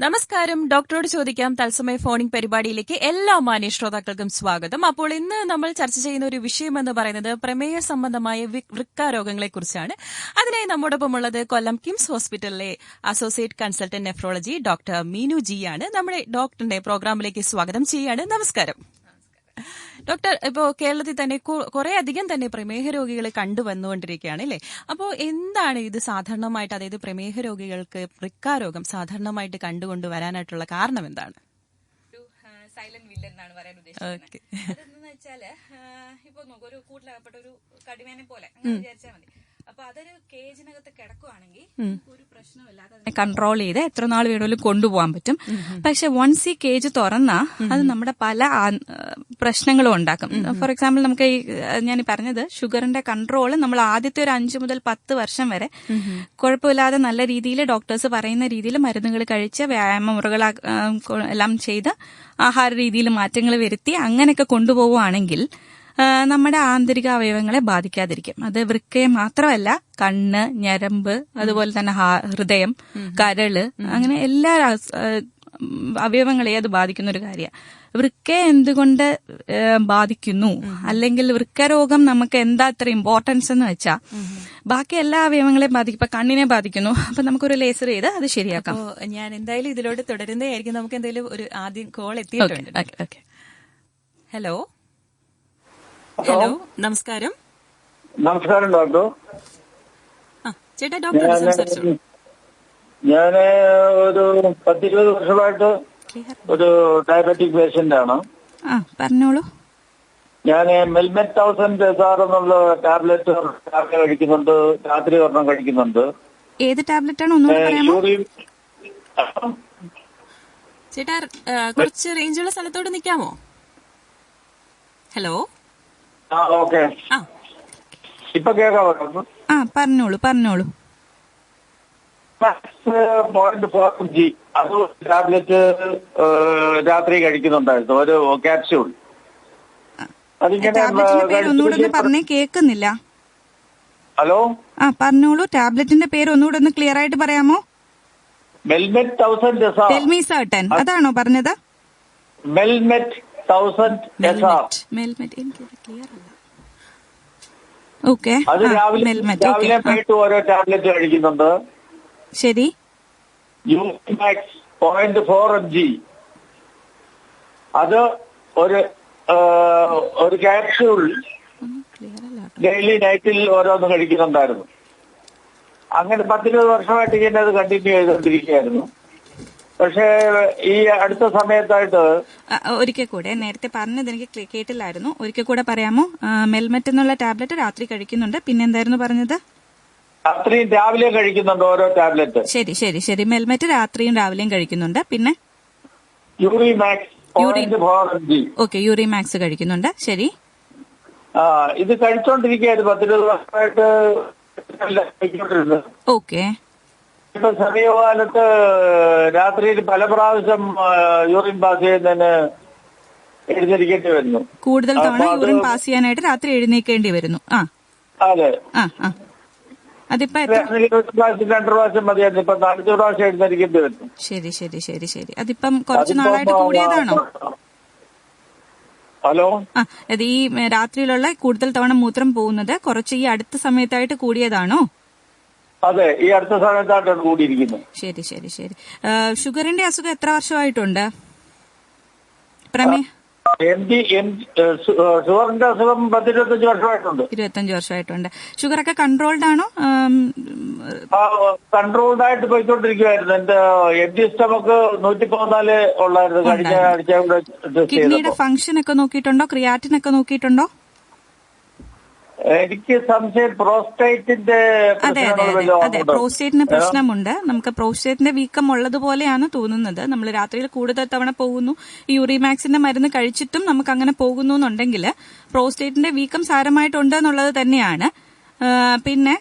നമസ്കാരം. ഡോക്ടറോട് ചോദിക്കാം തത്സമയ ഫോണിംഗ് പരിപാടിയിലേക്ക് എല്ലാ മാന്യ ശ്രോതാക്കൾക്കും സ്വാഗതം. അപ്പോൾ ഇന്ന് നമ്മൾ ചർച്ച ചെയ്യുന്ന ഒരു വിഷയം എന്ന് പറയുന്നത് പ്രമേയ സംബന്ധമായ വൃക്കാരോഗങ്ങളെ കുറിച്ചാണ്. അതിനായി നമ്മോടൊപ്പം ഉള്ളത് കൊല്ലം കിംസ് ഹോസ്പിറ്റലിലെ associate consultant nephrology doctor Meenu G ആണ്. നമ്മുടെ ഡോക്ടറിന്റെ പ്രോഗ്രാമിലേക്ക് സ്വാഗതം ചെയ്യാണ്. നമസ്കാരം ഡോക്ടർ. ഇപ്പോൾ കേരളത്തിൽ തന്നെ കുറെ അധികം തന്നെ പ്രമേഹ രോഗികളെ കണ്ടുവന്നുകൊണ്ടിരിക്കുകയാണ് അല്ലേ? അപ്പോൾ എന്താണ് ഇത് സാധാരണമായിട്ട്, അതായത് പ്രമേഹ രോഗികൾക്ക് വൃക്കാരോഗം സാധാരണമായിട്ട് കണ്ടുകൊണ്ടുവരാനായിട്ടുള്ള കാരണം എന്താണ്? സൈലന്റ് വില്ലൻ എന്നാണ് പറയാൻ ഉദ്ദേശിക്കുന്നത്. അതെന്താന്ന് വെച്ചാല് ഇപ്പൊ നോക്കൂ, ഒരു കൂട്ടിലകപ്പെട്ട ഒരു കടിവേനെ പോലെ അങ്ങനെ വിചാരിച്ചാൽ മതി. അപ്പൊ അതൊരു കേജിനകത്ത് കിടക്കുവാണെങ്കിൽ ഒരു പ്രശ്നമില്ലാതെ അതിനെ കൺട്രോൾ ചെയ്ത് എത്ര നാൾ വേണമെങ്കിലും കൊണ്ടുപോകാൻ പറ്റും. പക്ഷെ വൺസ് ഈ കേജ് തുറന്നാ അത് നമ്മുടെ പല പ്രശ്നങ്ങളും ഉണ്ടാക്കും. ഫോർ എക്സാമ്പിൾ, നമുക്ക് ഞാൻ പറഞ്ഞത് ഷുഗറിന്റെ കൺട്രോൾ നമ്മൾ ആദ്യത്തെ ഒരു 5 മുതൽ 10 വർഷം വരെ കുഴപ്പമില്ലാതെ നല്ല രീതിയിൽ ഡോക്ടേഴ്സ് പറയുന്ന രീതിയിൽ മരുന്നുകൾ കഴിച്ച് വ്യായാമ മുറകൾ എല്ലാം ചെയ്ത് ആഹാര രീതിയിൽ മാറ്റങ്ങൾ വരുത്തി അങ്ങനെയൊക്കെ കൊണ്ടുപോവുകയാണെങ്കിൽ നമ്മുടെ ആന്തരിക അവയവങ്ങളെ ബാധിക്കാതിരിക്കും. അത് വൃക്കയെ മാത്രമല്ല, കണ്ണ്, ഞരമ്പ്, അതുപോലെ തന്നെ ഹൃദയം, കരള്, അങ്ങനെ എല്ലാ അവയവങ്ങളെയും അത് ബാധിക്കുന്ന ഒരു കാര്യമാണ്. വൃക്കയെ എന്തുകൊണ്ട് ബാധിക്കുന്നു, അല്ലെങ്കിൽ വൃക്കരോഗം നമുക്ക് എന്താ ഇത്ര ഇമ്പോർട്ടൻസ് എന്ന് വെച്ചാൽ ബാക്കി എല്ലാ അവയവങ്ങളെയും ബാധിക്കും. ഇപ്പൊ കണ്ണിനെ ബാധിക്കുന്നു, അപ്പൊ നമുക്കൊരു ലേസർ ചെയ്ത് അത് ശരിയാക്കാം. ഞാൻ എന്തായാലും ഇതിലോട്ട് തുടരുന്നതായിരിക്കും. നമുക്ക് എന്തായാലും ഒരു ആദ്യം കോൾ എത്തിയിട്ടുണ്ട്. ഹലോ ഹലോ, നമസ്കാരം. നമസ്കാരം ഡോക്ടർ. ചേട്ടാ, ഡോക്ടർ സംസാരിച്ചു. ഞാന് ഒരു 10-20 വർഷമായിട്ട് ഒരു ഡയബറ്റിക് പേഷ്യന്റ് ആണ്. പറഞ്ഞോളൂ. ഞാൻ മെൽമെറ്റ് 1000 SR എന്നുള്ള ടാബ്ലറ്റ് രാവിലെ കഴിക്കുന്നുണ്ട്, രാത്രി ഒരെണ്ണം കഴിക്കുന്നുണ്ട്. ഏത് ടാബ്ലറ്റ് ആണ് ഒന്നുകൂടെ പറയാമോ? ചേട്ടാ, കുറച്ച് റേഞ്ചുള്ള സ്ഥലത്തോട്ട് നിൽക്കാമോ? ഹലോ. ഓക്കെ, ഇപ്പൊ കേൾക്കാമോ? പറഞ്ഞോളൂ. 0.4 g അത് ടാബ്ലറ്റ് രാത്രി കഴിക്കുന്നുണ്ടായിരുന്നു, ഒരു ക്യാപ്സ്യൂൾ. ടാബ്ലറ്റിന്റെ പേര് ഒന്നുകൂടെ പറഞ്ഞേ, കേൾക്കുന്നില്ല. ഹലോ, പറഞ്ഞോളൂ. ടാബ്ലറ്റിന്റെ പേര് ഒന്നുകൂടെ ഒന്ന് ക്ലിയർ ആയിട്ട് പറയാമോ? മെൽമെറ്റ് 1000 SR. ടെൽമി സർട്ടൻ അതാണോ പറഞ്ഞത്? മെൽമെറ്റ് 1000 SR. ഓക്കെ. അത് രാവിലെ പോയിട്ട് ഓരോ ടാബ്ലറ്റ് കഴിക്കുന്നുണ്ട്. ശരി. യൂറിമാക്സ് 0.4 mg അത് ഒരു ക്യാപ്സ്യൂൾ ഡെയിലി നൈറ്റിൽ ഓരോന്ന് കഴിക്കുന്നുണ്ടായിരുന്നു. അങ്ങനെ 10-20 വർഷമായിട്ട് ഞാൻ അത് കണ്ടിന്യൂ ചെയ്തുകൊണ്ടിരിക്കുകയായിരുന്നു. പക്ഷേ ഈ അടുത്ത സമയത്തായിട്ട് ഒരിക്കൽ കൂടെ, നേരത്തെ പറഞ്ഞത് എനിക്ക് കേട്ടില്ലായിരുന്നു, ഒരിക്കൽ കൂടെ പറയാമോ? മെൽമെറ്റ് എന്നുള്ള ടാബ്ലറ്റ് രാത്രി കഴിക്കുന്നുണ്ട്, പിന്നെ എന്തായിരുന്നു പറഞ്ഞത്? രാത്രിയും രാവിലെയും കഴിക്കുന്നുണ്ട് ഓരോ ടാബ്ലറ്റ്. ശരി. മെൽമെറ്റ് രാത്രിയും രാവിലെയും കഴിക്കുന്നുണ്ട്, പിന്നെ യൂറിമാക്സ് 0.4 mg. ഓക്കെ, യൂറിമാക്സ് കഴിക്കുന്നുണ്ട്. ശരി. ഇത് കഴിച്ചോണ്ടിരിക്കുകയായിരുന്നു 10-20 വർഷമായിട്ട് കഴിച്ചോണ്ടിരുന്നത്. ഓക്കെ. ഇപ്പൊ സമീപകാലത്ത് രാത്രിയിൽ പല പ്രാവശ്യം യൂറിൻ പാസ് ചെയ്യുന്നതിന് എഴുന്നേൽക്കേണ്ടി വരുന്നു. കൂടുതൽ തവണ യൂറിൻ പാസ് ചെയ്യാനായിട്ട് രാത്രി എഴുന്നേൽക്കേണ്ടി വരുന്നു. അതെ. അതിപ്പോ 2 പ്രാവശ്യം മതിയായിരുന്നു, ഇപ്പൊ 4 പ്രാവശ്യം എഴുന്നേൽക്കേണ്ടി വരുന്നു. ശരി. അതിപ്പം കുറച്ച് നാളായിട്ട് കൂടിയതാണോ? ഹലോ. അത് ഈ രാത്രിയിലുള്ള കൂടുതൽ തവണ മൂത്രം പോകുന്നത് കുറച്ച് ഈ അടുത്ത സമയത്തായിട്ട് കൂടിയതാണോ? അതെ, ഈ അടുത്ത സമയത്തായിട്ടാണ് കൂടിയിരിക്കുന്നത്. ശരി. ഷുഗറിന്റെ അസുഖം എത്ര വർഷമായിട്ടുണ്ട്? ഷുഗറിന്റെ അസുഖം 10-25 വർഷമായിട്ടുണ്ട്. 25 വർഷമായിട്ടുണ്ട്. ഷുഗറൊക്കെ കൺട്രോൾഡ് ആണോ? കൺട്രോൾഡ് ആയിട്ട് പോയിക്കൊണ്ടിരിക്കുവായിരുന്നു. എന്റെ എംറ്റി സ്റ്റമക്ക് 114 ഉള്ളായിരുന്നു കഴിഞ്ഞ ആഴ്ച. കിഡ്നിയുടെ ഫംഗ്ഷൻ ഒക്കെ നോക്കിയിട്ടുണ്ടോ? ക്രിയാറ്റിൻ ഒക്കെ നോക്കിയിട്ടുണ്ടോ? എനിക്ക് സംശയം പ്രോസ്റ്റേറ്റിന്റെ. അതെ, പ്രോസ്റ്റേറ്റിന് പ്രശ്നമുണ്ട്. നമുക്ക് പ്രോസ്റ്റേറ്റിന്റെ വീക്കം ഉള്ളതുപോലെയാണ് തോന്നുന്നത്. നമ്മൾ രാത്രിയിൽ കൂടുതൽ തവണ പോകുന്നു, ഈ യൂറിമാക്സിന്റെ മരുന്ന് കഴിച്ചിട്ടും നമുക്ക് അങ്ങനെ പോകുന്നു എന്നുണ്ടെങ്കിൽ പ്രോസ്റ്റേറ്റിന്റെ വീക്കം സാരമായിട്ടുണ്ട് എന്നുള്ളത് തന്നെയാണ്. പിന്നെ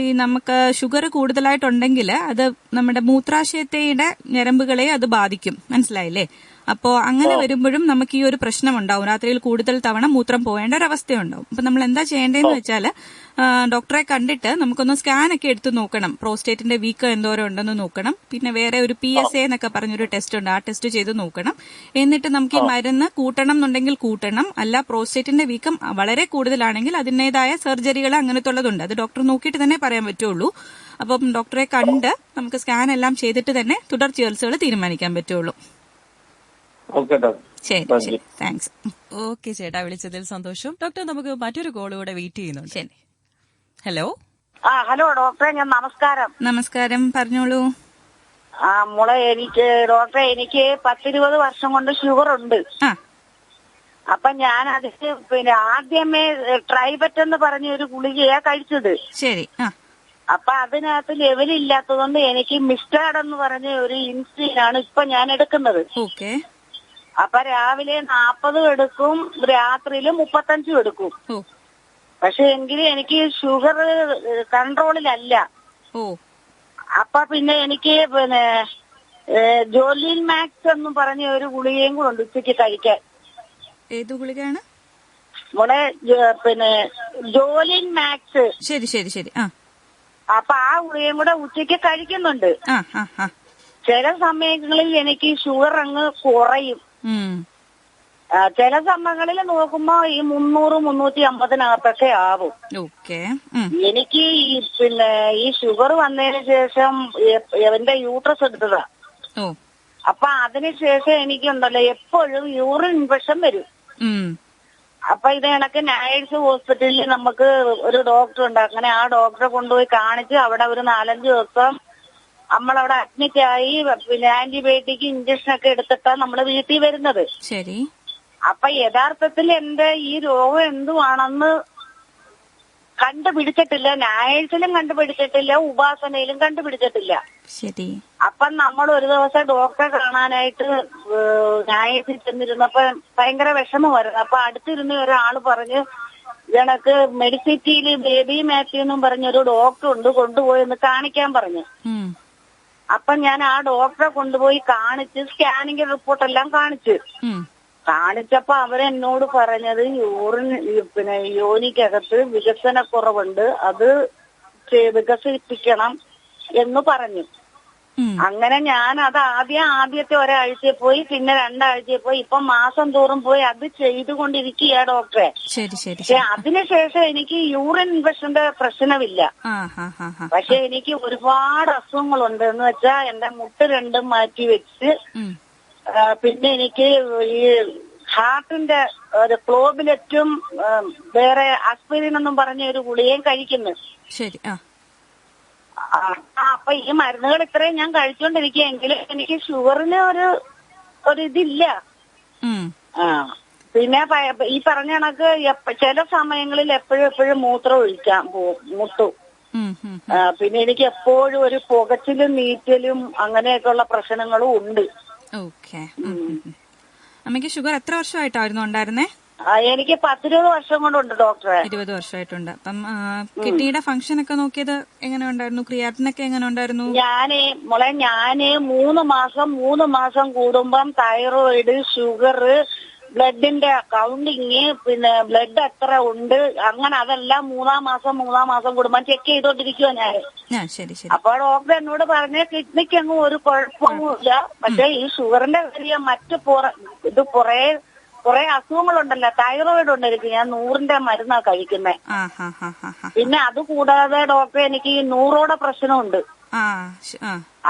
ഈ നമുക്ക് ഷുഗർ കൂടുതലായിട്ടുണ്ടെങ്കിൽ അത് നമ്മുടെ മൂത്രാശയത്തിന്റെ ഞരമ്പുകളെ അത് ബാധിക്കും. മനസ്സിലായില്ലേ? അപ്പോൾ അങ്ങനെ വരുമ്പോഴും നമുക്ക് ഈ ഒരു പ്രശ്നം ഉണ്ടാവും. രാത്രിയിൽ കൂടുതൽ തവണ മൂത്രം പോകേണ്ട ഒരവസ്ഥയുണ്ടാവും. അപ്പൊ നമ്മൾ എന്താ ചെയ്യേണ്ടതെന്ന് വെച്ചാൽ ഡോക്ടറെ കണ്ടിട്ട് നമുക്കൊന്ന് സ്കാൻ ഒക്കെ എടുത്ത് നോക്കണം. പ്രോസ്റ്റേറ്റിന്റെ വീക്കം എന്തോരം ഉണ്ടെന്ന് നോക്കണം. പിന്നെ വേറെ ഒരു PSA എന്നൊക്കെ പറഞ്ഞൊരു ടെസ്റ്റ് ഉണ്ട്, ആ ടെസ്റ്റ് ചെയ്ത് നോക്കണം. എന്നിട്ട് നമുക്ക് ഈ മരുന്ന് കൂട്ടണം എന്നുണ്ടെങ്കിൽ കൂട്ടണം. അല്ല പ്രോസ്റ്റേറ്റിന്റെ വീക്കം വളരെ കൂടുതലാണെങ്കിൽ അതിൻ്റെതായ സർജറികൾ അങ്ങനത്തെ ഉള്ളതുണ്ട്. അത് ഡോക്ടർ നോക്കിയിട്ട് തന്നെ പറയാൻ പറ്റുള്ളൂ. അപ്പം ഡോക്ടറെ കണ്ട് നമുക്ക് സ്കാൻ എല്ലാം ചെയ്തിട്ട് തന്നെ തുടർ ചികിത്സകൾ തീരുമാനിക്കാൻ പറ്റുള്ളൂ. ശരി ശരി, താങ്ക്സ്. ഓക്കെ ചേട്ടാ, വിളിച്ചതിൽ സന്തോഷം. ഡോക്ടർ, നമുക്ക് മറ്റൊരു കോൾ കൂടെ വെയിറ്റ് ചെയ്യുന്നുണ്ട്. ശരി. ഹലോ. ഹലോ ഡോക്ടറെ, ഞാൻ നമസ്കാരം. നമസ്കാരം, പറഞ്ഞോളൂ. മോളെ, ഡോക്ടറെ എനിക്ക് 10-20 വർഷം കൊണ്ട് ഷുഗർ ഉണ്ട്. അപ്പൊ ഞാൻ അതിന് ആദ്യമേ ട്രൈബറ്റ് എന്ന് പറഞ്ഞ ഒരു ഗുളികയാ കഴിച്ചത്. ശരി. അപ്പൊ അതിനകത്ത് ലെവലില്ലാത്തതുകൊണ്ട് എനിക്ക് മിസ്റ്റാർഡ് എന്ന് പറഞ്ഞ ഒരു ഇൻസുലിനാണ് ഇപ്പൊ ഞാൻ എടുക്കുന്നത്. ഓക്കെ. അപ്പൊ രാവിലെ 40 എടുക്കും, രാത്രിയില് 35 എടുക്കും. പക്ഷെ എങ്കിലും എനിക്ക് ഷുഗർ കൺട്രോളിലല്ല. അപ്പൊ പിന്നെ എനിക്ക് ജോലിൻ മാക്സ് എന്നും പറഞ്ഞ ഒരു ഗുളികയും കൂടെ ഉണ്ട് ഉച്ചയ്ക്ക് കഴിക്കാൻ. ഏത് ഗുളികയാണ് മോളെ? Jolene max. ശരി ശരി ശരി. അപ്പൊ ആ ഗുളികയും കൂടെ ഉച്ചയ്ക്ക് കഴിക്കുന്നുണ്ട്. ചില സമയങ്ങളിൽ എനിക്ക് ഷുഗർ അങ്ങ് കുറയും. ചില സമയങ്ങളിൽ നോക്കുമ്പോ ഈ 300-350 ആവും. എനിക്ക് ഈ ഷുഗർ വന്നതിന് ശേഷം എന്റെ യൂട്രസ് എടുത്തതാ. അപ്പൊ അതിനുശേഷം എനിക്കുണ്ടല്ലോ എപ്പോഴും യൂറിൻ ഇൻഫെക്ഷൻ വരും. അപ്പൊ ഇത് കണക്ക് നൈറ്റ്സ് ഹോസ്പിറ്റലിൽ നമുക്ക് ഒരു ഡോക്ടർ ഉണ്ട്. അങ്ങനെ ആ ഡോക്ടറെ കൊണ്ടുപോയി കാണിച്ച് അവിടെ ഒരു 4-5 ദിവസം നമ്മളവിടെ അഡ്മിറ്റ് ആയി. ആന്റിബയോട്ടിക് ഇഞ്ചക്ഷൻ ഒക്കെ എടുത്തിട്ടാണ് നമ്മള് വീട്ടിൽ വരുന്നത്. ശരി. അപ്പൊ യഥാർത്ഥത്തിൽ എന്റെ ഈ രോഗം എന്തുവാണെന്ന് കണ്ടുപിടിച്ചിട്ടില്ല. നൈഴ്സിലും കണ്ടുപിടിച്ചിട്ടില്ല, ഉപാസനയിലും കണ്ടുപിടിച്ചിട്ടില്ല. ശരി. അപ്പൊ നമ്മൾ ഒരു ദിവസം ഡോക്ടറെ കാണാനായിട്ട് നൈഴ്സിൽ ചെന്നിരുന്നപ്പോ ഭയങ്കര വിഷമമായിരുന്നു. അപ്പൊ അടുത്തിരുന്ന ഒരാള് പറഞ്ഞ് ഇതണക്ക് മെഡിസിറ്റിയില് ബേബി മാത്യു എന്നും പറഞ്ഞൊരു ഡോക്ടർ ഉണ്ട്, കൊണ്ടുപോയി ഒന്ന് കാണിക്കാൻ പറഞ്ഞു. അപ്പൊ ഞാൻ ആ ഡോക്ടറെ കൊണ്ടുപോയി കാണിച്ച് സ്കാനിങ് റിപ്പോർട്ടെല്ലാം കാണിച്ചപ്പോ അവരെന്നോട് പറഞ്ഞത് യോനിക്കകത്ത് വികസനക്കുറവുണ്ട്, അത് വികസിപ്പിക്കണം എന്ന് പറഞ്ഞു. അങ്ങനെ ഞാൻ അത് ആദ്യത്തെ ഒരാഴ്ച പോയി, പിന്നെ 2 ആഴ്ച പോയി, ഇപ്പൊ മാസം തോറും പോയി അത് ചെയ്തുകൊണ്ടിരിക്കുക ഡോക്ടറെ. പക്ഷെ അതിനുശേഷം എനിക്ക് യൂറിൻ ഇൻഫെക്ഷന്റെ പ്രശ്നമില്ല. പക്ഷെ എനിക്ക് ഒരുപാട് അസുഖങ്ങളുണ്ട്. എന്ന് വെച്ചാ എന്റെ മുട്ട് 2 മാറ്റി വെച്ച്, പിന്നെ എനിക്ക് ഈ ഹാർട്ടിന്റെ ഒരു ക്ലോബിലറ്റും വേറെ അസ്പിരിൻ എന്നും പറഞ്ഞ ഒരു ഗുളികയും കഴിക്കുന്നു. ശരി. അപ്പൊ ഈ മരുന്നുകൾ ഇത്രയും ഞാൻ കഴിച്ചോണ്ടിരിക്കുകയെങ്കിലും എനിക്ക് ഷുഗറിന് ഒരു ഇതില്ല. പിന്നെ ഈ പറഞ്ഞ കണക്ക് ചില സമയങ്ങളിൽ എപ്പോഴും മൂത്രം ഒഴിക്കാൻ മുട്ടും. പിന്നെ എനിക്ക് എപ്പോഴും ഒരു പുകച്ചിലും നീറ്റലും അങ്ങനെയൊക്കെയുള്ള പ്രശ്നങ്ങളും ഉണ്ട്. അമ്മയ്ക്ക് ഷുഗർ എത്ര വർഷമായിട്ടായിരുന്നു ഉണ്ടായിരുന്നേ? എനിക്ക് 10-20 വർഷം കൊണ്ടുണ്ട് ഡോക്ടറെ. 20 വർഷമായിട്ടുണ്ട്. അപ്പം കിഡ്നിയുടെ ഫംഗ്ഷൻ ഒക്കെ നോക്കിയത് എങ്ങനെ ഉണ്ടായിരുന്നു? ക്രിയാറ്റിനൊക്കെ എങ്ങനെ ഉണ്ടായിരുന്നു? ഞാന് 3 മാസം കൂടുമ്പം തൈറോയിഡ്, ഷുഗർ, ബ്ലഡിന്റെ കൗണ്ടിങ്, പിന്നെ ബ്ലഡ് എത്ര ഉണ്ട്, അങ്ങനെ അതെല്ലാം 3 മാസം കൂടുമ്പോ ചെക്ക് ചെയ്തോണ്ടിരിക്കുവോ ഞാൻ. അപ്പൊ ഡോക്ടർ എന്നോട് പറഞ്ഞ കിഡ്നിക്ക് അങ്ങ് ഒരു കുഴപ്പമൊന്നുമില്ല. പക്ഷെ ഈ ഷുഗറിന്റെ കാര്യം മറ്റ് ഇത് കുറെ അസുഖങ്ങളുണ്ടല്ലോ. തൈറോയിഡ് ഉണ്ടായിരിക്കും, ഞാൻ 100ന്റെ മരുന്നാ കഴിക്കുന്നത്. പിന്നെ അത് കൂടാതെ ഡോക്ടർ എനിക്ക് ഈ 100 പ്രശ്നമുണ്ട്.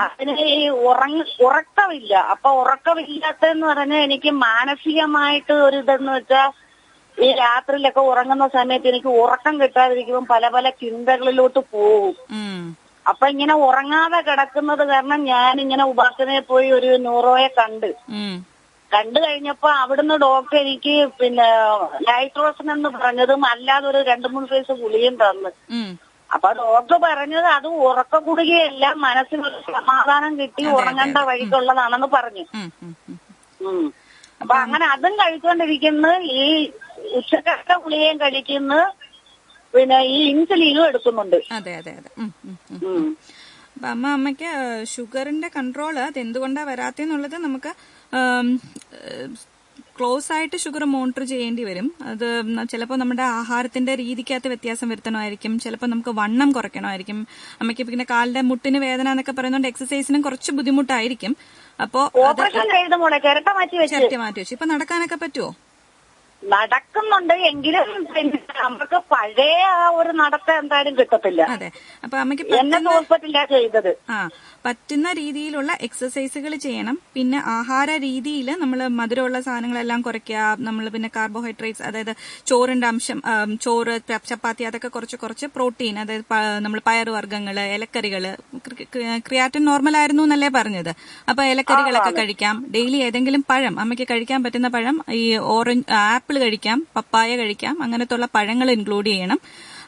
അതിന് ഈ ഉറക്കമില്ല. അപ്പൊ ഉറക്കമില്ലാത്തെന്ന് പറഞ്ഞാൽ എനിക്ക് മാനസികമായിട്ട് ഒരു ഇതെന്ന് വെച്ചാ ഈ രാത്രിയിലൊക്കെ ഉറങ്ങുന്ന സമയത്ത് എനിക്ക് ഉറക്കം കിട്ടാതിരിക്കുമ്പോൾ പല ചിന്തകളിലോട്ട് പോകും. അപ്പൊ ഇങ്ങനെ ഉറങ്ങാതെ കിടക്കുന്നത് കാരണം ഞാൻ ഇങ്ങനെ ഉപാസനയിൽ പോയി ഒരു ന്യൂറോയെ കണ്ടു കഴിഞ്ഞപ്പോ അവിടുന്ന് ഡോക്ടർ എനിക്ക് പിന്നെ നൈട്രോസൻ എന്ന് പറഞ്ഞതും അല്ലാതെ ഒരു 2-3 സൈസ് ഗുളിയും തന്നു. അപ്പൊ ഡോക്ടർ പറഞ്ഞത് അത് ഉറക്ക ഗുളികയല്ല, മനസ്സിനൊരു സമാധാനം കിട്ടി ഉറങ്ങേണ്ട വഴിക്കുള്ളതാണെന്ന് പറഞ്ഞു. അപ്പൊ അങ്ങനെ അതും കഴിച്ചുകൊണ്ടിരിക്കുന്നു, ഈ ഉച്ചക്കത്തെ ഗുളികയും കഴിക്കുന്നു, പിന്നെ ഈ ഇൻസുലിനും എടുക്കുന്നുണ്ട്. അതെ. അപ്പൊ അമ്മയ്ക്ക് ഷുഗറിന്റെ കൺട്രോള് അത് എന്തുകൊണ്ടാ വരാത്തെന്നുള്ളത് നമുക്ക് ക്ലോസ് ആയിട്ട് ഷുഗർ മോണിറ്റർ ചെയ്യേണ്ടി വരും. അത് ചിലപ്പോൾ നമ്മുടെ ആഹാരത്തിന്റെ രീതിക്കകത്ത് വ്യത്യാസം വരുത്തണമായിരിക്കും, ചിലപ്പോൾ നമുക്ക് വണ്ണം കുറയ്ക്കണമായിരിക്കും. അമ്മയ്ക്ക് പിന്നെ കാലിന്റെ മുട്ടിന് വേദന എന്നൊക്കെ പറയുന്നതുകൊണ്ട് എക്സസൈസിനും കുറച്ച് ബുദ്ധിമുട്ടായിരിക്കും. അപ്പോ ചിരട്ട മാറ്റി വെച്ചു. ഇപ്പൊ നടക്കാനൊക്കെ പറ്റുമോ? നടക്കുന്നുണ്ട്, എങ്കിലും പിന്നെ നമുക്ക് പഴയ ആ ഒരു നടത്തം എന്തായാലും കിട്ടത്തില്ല. അതെ. അപ്പൊ അമ്മയ്ക്ക് ഹോസ്പിറ്റലിലാ ചെയ്തത്. പറ്റുന്ന രീതിയിലുള്ള എക്സസൈസുകൾ ചെയ്യണം. പിന്നെ ആഹാര രീതിയിൽ നമ്മൾ മധുരമുള്ള സാധനങ്ങളെല്ലാം കുറയ്ക്കുക. നമ്മൾ പിന്നെ കാർബോഹൈഡ്രേറ്റ്സ്, അതായത് ചോറിന്റെ അംശം, ചോറ്, ചപ്പാത്തി, അതൊക്കെ കുറച്ച് പ്രോട്ടീൻ, അതായത് നമ്മൾ പയറുവർഗ്ഗങ്ങള്, ഇലക്കറികള്. ക്രിയാറ്റിൻ നോർമൽ ആയിരുന്നു എന്നല്ലേ പറഞ്ഞത്. അപ്പൊ ഇലക്കറികളൊക്കെ കഴിക്കാം. ഡെയിലി ഏതെങ്കിലും പഴം, അമ്മയ്ക്ക് കഴിക്കാൻ പറ്റുന്ന പഴം, ഈ ഓറഞ്ച്, ആപ്പിൾ കഴിക്കാം, പപ്പായ കഴിക്കാം, അങ്ങനത്തുള്ള പഴങ്ങൾ ഇൻക്ലൂഡ് ചെയ്യണം.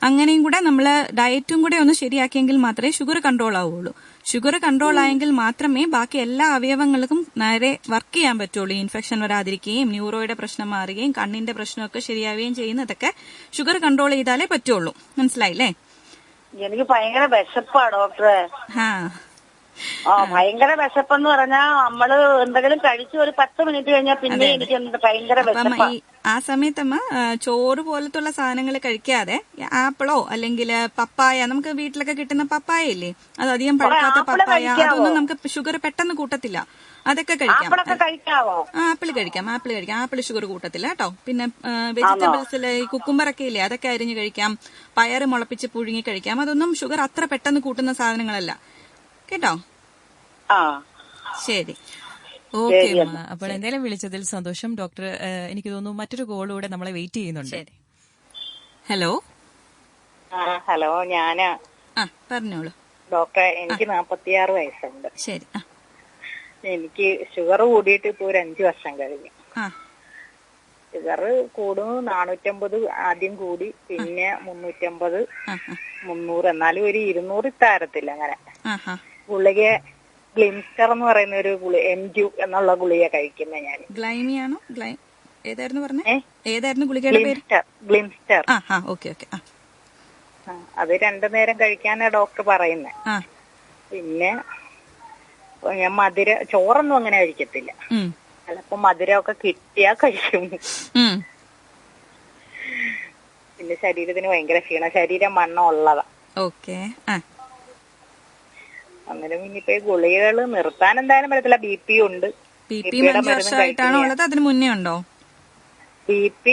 അങ്ങനെയും കൂടെ നമ്മൾ ഡയറ്റും കൂടെ ഒന്ന് ശരിയാക്കിയെങ്കിൽ മാത്രമേ ഷുഗർ കൺട്രോൾ ആവുള്ളൂ. ഷുഗർ കൺട്രോൾ ആയെങ്കിൽ മാത്രമേ ബാക്കി എല്ലാ അവയവങ്ങൾക്കും നേരെ വർക്ക് ചെയ്യാൻ പറ്റുള്ളൂ. ഇൻഫെക്ഷൻ വരാതിരിക്കുകയും ന്യൂറോയുടെ പ്രശ്നം മാറുകയും കണ്ണിന്റെ പ്രശ്നമൊക്കെ ശരിയാവുകയും ചെയ്യുന്നതൊക്കെ ഷുഗർ കൺട്രോൾ ചെയ്താലേ പറ്റുള്ളൂ. മനസ്സിലായില്ലേ? എനിക്ക് ഭയങ്കര വിശപ്പാ ഡോക്ടറെ. ഭയങ്കര വിശപ്പെന്ന് പറഞ്ഞാൽ നമ്മള് എന്തെങ്കിലും കഴിച്ചു ഒരു 10 മിനിറ്റ് കഴിഞ്ഞാൽ പിന്നെ എനിക്ക് ഭയങ്കര വിശപ്പാ. ആ സമയത്തമ്മ ചോറ് പോലത്തുള്ള സാധനങ്ങൾ കഴിക്കാതെ ആപ്പിളോ അല്ലെങ്കിൽ പപ്പായ, നമുക്ക് വീട്ടിലൊക്കെ കിട്ടുന്ന പപ്പായ ഇല്ലേ, അത് അധികം പഴുക്കാത്ത പപ്പായ, അതൊന്നും നമുക്ക് ഷുഗർ പെട്ടെന്ന് കൂട്ടത്തില്ല. അതൊക്കെ കഴിക്കാം. ആപ്പിൾ കഴിക്കാം. ആപ്പിൾ ഷുഗർ കൂട്ടത്തില്ല കേട്ടോ. പിന്നെ വെജിറ്റബിൾസില് ഈ കുക്കുംബറൊക്കെ ഇല്ലേ, അതൊക്കെ അരിഞ്ഞ് കഴിക്കാം. പയറ് മുളപ്പിച്ച് പുഴുങ്ങി കഴിക്കാം. അതൊന്നും ഷുഗർ അത്ര പെട്ടെന്ന് കൂട്ടുന്ന സാധനങ്ങളല്ല കേട്ടോ. ശരി, ഓക്കെ. അപ്പോൾ എന്തായാലും വിളിച്ചതിൽ സന്തോഷം ഡോക്ടർ. എനിക്ക് തോന്നുന്നു മറ്റൊരു കോളൂടെ നമ്മളെ വെയിറ്റ് ചെയ്യുന്നുണ്ട്. ഹലോ. ഹലോ, ഞാനാ. പറഞ്ഞോളൂ ഡോക്ടറെ. എനിക്ക് 46 വയസ്സുണ്ട്. ശരി. എനിക്ക് ഷുഗർ കൂടിയിട്ട് ഇപ്പൊ ഒരു 5 വർഷം കഴിഞ്ഞു. ഷുഗർ കൂടുന്നു 450 ആദ്യം കൂടി, പിന്നെ 350, 300, എന്നാലും ഒരു 200 താരത്തില്ല. അങ്ങനെ ഗുളിക ഗ്ലിംസ്റ്റർ എന്ന് പറയുന്ന ഒരു MU എന്നുള്ള ഗുളിക കഴിക്കുന്ന ഞാൻ. ഗ്ലൈമിയാണോ? ഏതായിരുന്നു പറഞ്ഞേ? ഏതായിരുന്നു ഗുളികയുടെ പേര്? ഗ്ലിംസ്റ്റർ. ഓക്കെ. അത് 2 നേരം കഴിക്കാനാ ഡോക്ടർ പറയുന്നത്. പിന്നെ ഞാൻ ചോറൊന്നും അങ്ങനെ കഴിക്കത്തില്ല. ചിലപ്പോ മധുരമൊക്കെ കിട്ടിയാ കഴിക്കും. പിന്നെ ശരീരത്തിന് ഭയങ്കര ക്ഷീണം, ശരീരം വണ്ണം ഉള്ളതാ. ഓക്കെ. അന്നേരം ഇനിയിപ്പോ ഗുളികകൾ നിർത്താൻ എന്തായാലും പറ്റത്തില്ല. BP ഉണ്ട്. അതിന് മുന്നേ ഉണ്ടോ BP?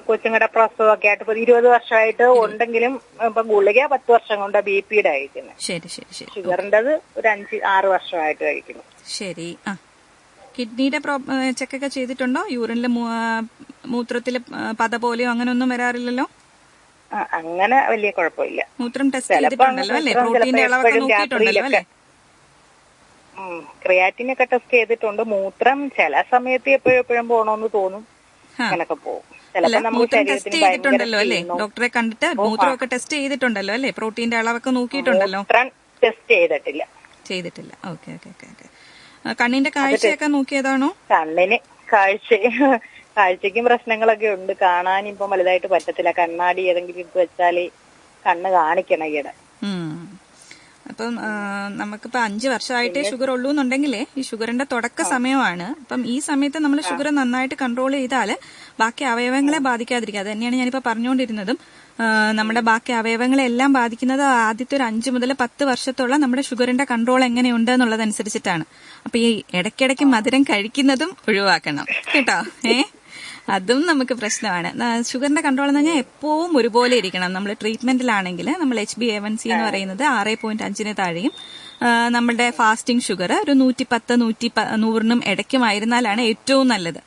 കൊച്ചുങ്ങടെ പ്രസവമൊക്കെ ആയിട്ട് 20 വർഷമായിട്ട് ഉണ്ടെങ്കിലും ഇപ്പൊ ഗുളിക 10 വർഷം കൊണ്ട് BPയുടെ കഴിക്കുന്നത്. ശരി. ഷുഗറിന്റേത് ഒരു 5-6 വർഷമായിട്ട് കഴിക്കുന്നു. ശരി. കിഡ്നിയുടെ ചെക്കൊക്കെ ചെയ്തിട്ടുണ്ടോ? യൂറിനില് മൂത്രത്തില് പത പോലെയോ അങ്ങനെ ഒന്നും വരാറില്ലല്ലോ? അങ്ങനെ വലിയ കുഴപ്പമില്ല. മൂത്രം ടെസ്റ്റ് ചെയ്തിട്ടുണ്ടല്ലോ അല്ലേ? പ്രോട്ടീന്റെ അളവൊക്കെ നോക്കിയിട്ടുണ്ടല്ലോ അല്ലേ? ക്രിയാറ്റിനൊക്കെ ടെസ്റ്റ് ചെയ്തിട്ടുണ്ട്. മൂത്രം ചില സമയത്ത് എപ്പോഴും പോണോന്ന് തോന്നും, അങ്ങനൊക്കെ പോകും. ടെസ്റ്റ് ചെയ്തിട്ടുണ്ടല്ലോ അല്ലേ? ഡോക്ടറെ കണ്ടിട്ട് മൂത്രമൊക്കെ ടെസ്റ്റ് ചെയ്തിട്ടുണ്ടല്ലോ അല്ലേ? പ്രോട്ടീന്റെ അളവൊക്കെ നോക്കിയിട്ടുണ്ടല്ലോ? ടെസ്റ്റ് ചെയ്തിട്ടില്ല. ഓക്കെ. കണ്ണിന്റെ കാഴ്ചയൊക്കെ നോക്കിയതാണോ? കണ്ണിന് കാഴ്ചയ്ക്കും പ്രശ്നങ്ങളൊക്കെ ഉണ്ട്. കാണാൻ ഇപ്പൊ വലുതായിട്ട് പറ്റത്തില്ല. കണ്ണാടി ഏതെങ്കിലും ഇട്ട് വെച്ചാല് കണ്ണ് കാണിക്കണം ഈയിടെ. അപ്പം നമുക്കിപ്പോ 5 വർഷമായിട്ടേ ഷുഗർ ഉള്ളൂ എന്നുണ്ടെങ്കിലേ ഈ ഷുഗറിന്റെ തുടക്ക സമയമാണ്. അപ്പം ഈ സമയത്ത് നമ്മൾ ഷുഗർ നന്നായിട്ട് കൺട്രോൾ ചെയ്താൽ ബാക്കി അവയവങ്ങളെ ബാധിക്കാതിരിക്കുക. അത് തന്നെയാണ് ഞാനിപ്പോ പറഞ്ഞുകൊണ്ടിരുന്നതും. നമ്മുടെ ബാക്കി അവയവങ്ങളെല്ലാം ബാധിക്കുന്നത് ആദ്യത്തെ ഒരു 5 മുതൽ 10 വർഷത്തോളം നമ്മുടെ ഷുഗറിന്റെ കൺട്രോൾ എങ്ങനെയുണ്ട് എന്നുള്ളതനുസരിച്ചിട്ടാണ്. അപ്പൊ ഈ ഇടയ്ക്കിടയ്ക്ക് മധുരം കഴിക്കുന്നതും ഒഴിവാക്കണം കേട്ടോ. അതും നമുക്ക് പ്രശ്നമാണ്. ഷുഗറിന്റെ കൺട്രോൾ എന്ന് പറഞ്ഞാൽ എപ്പോഴും ഒരുപോലെ ഇരിക്കണം. നമ്മൾ ട്രീറ്റ്മെന്റിലാണെങ്കിൽ നമ്മൾ HbA1c എന്ന് പറയുന്നത് 6.5 താഴെയും നമ്മളുടെ ഫാസ്റ്റിംഗ് ഷുഗർ ഒരു 110-100 ഇടയ്ക്കുമായിരുന്നാലാണ് ഏറ്റവും നല്ലത്.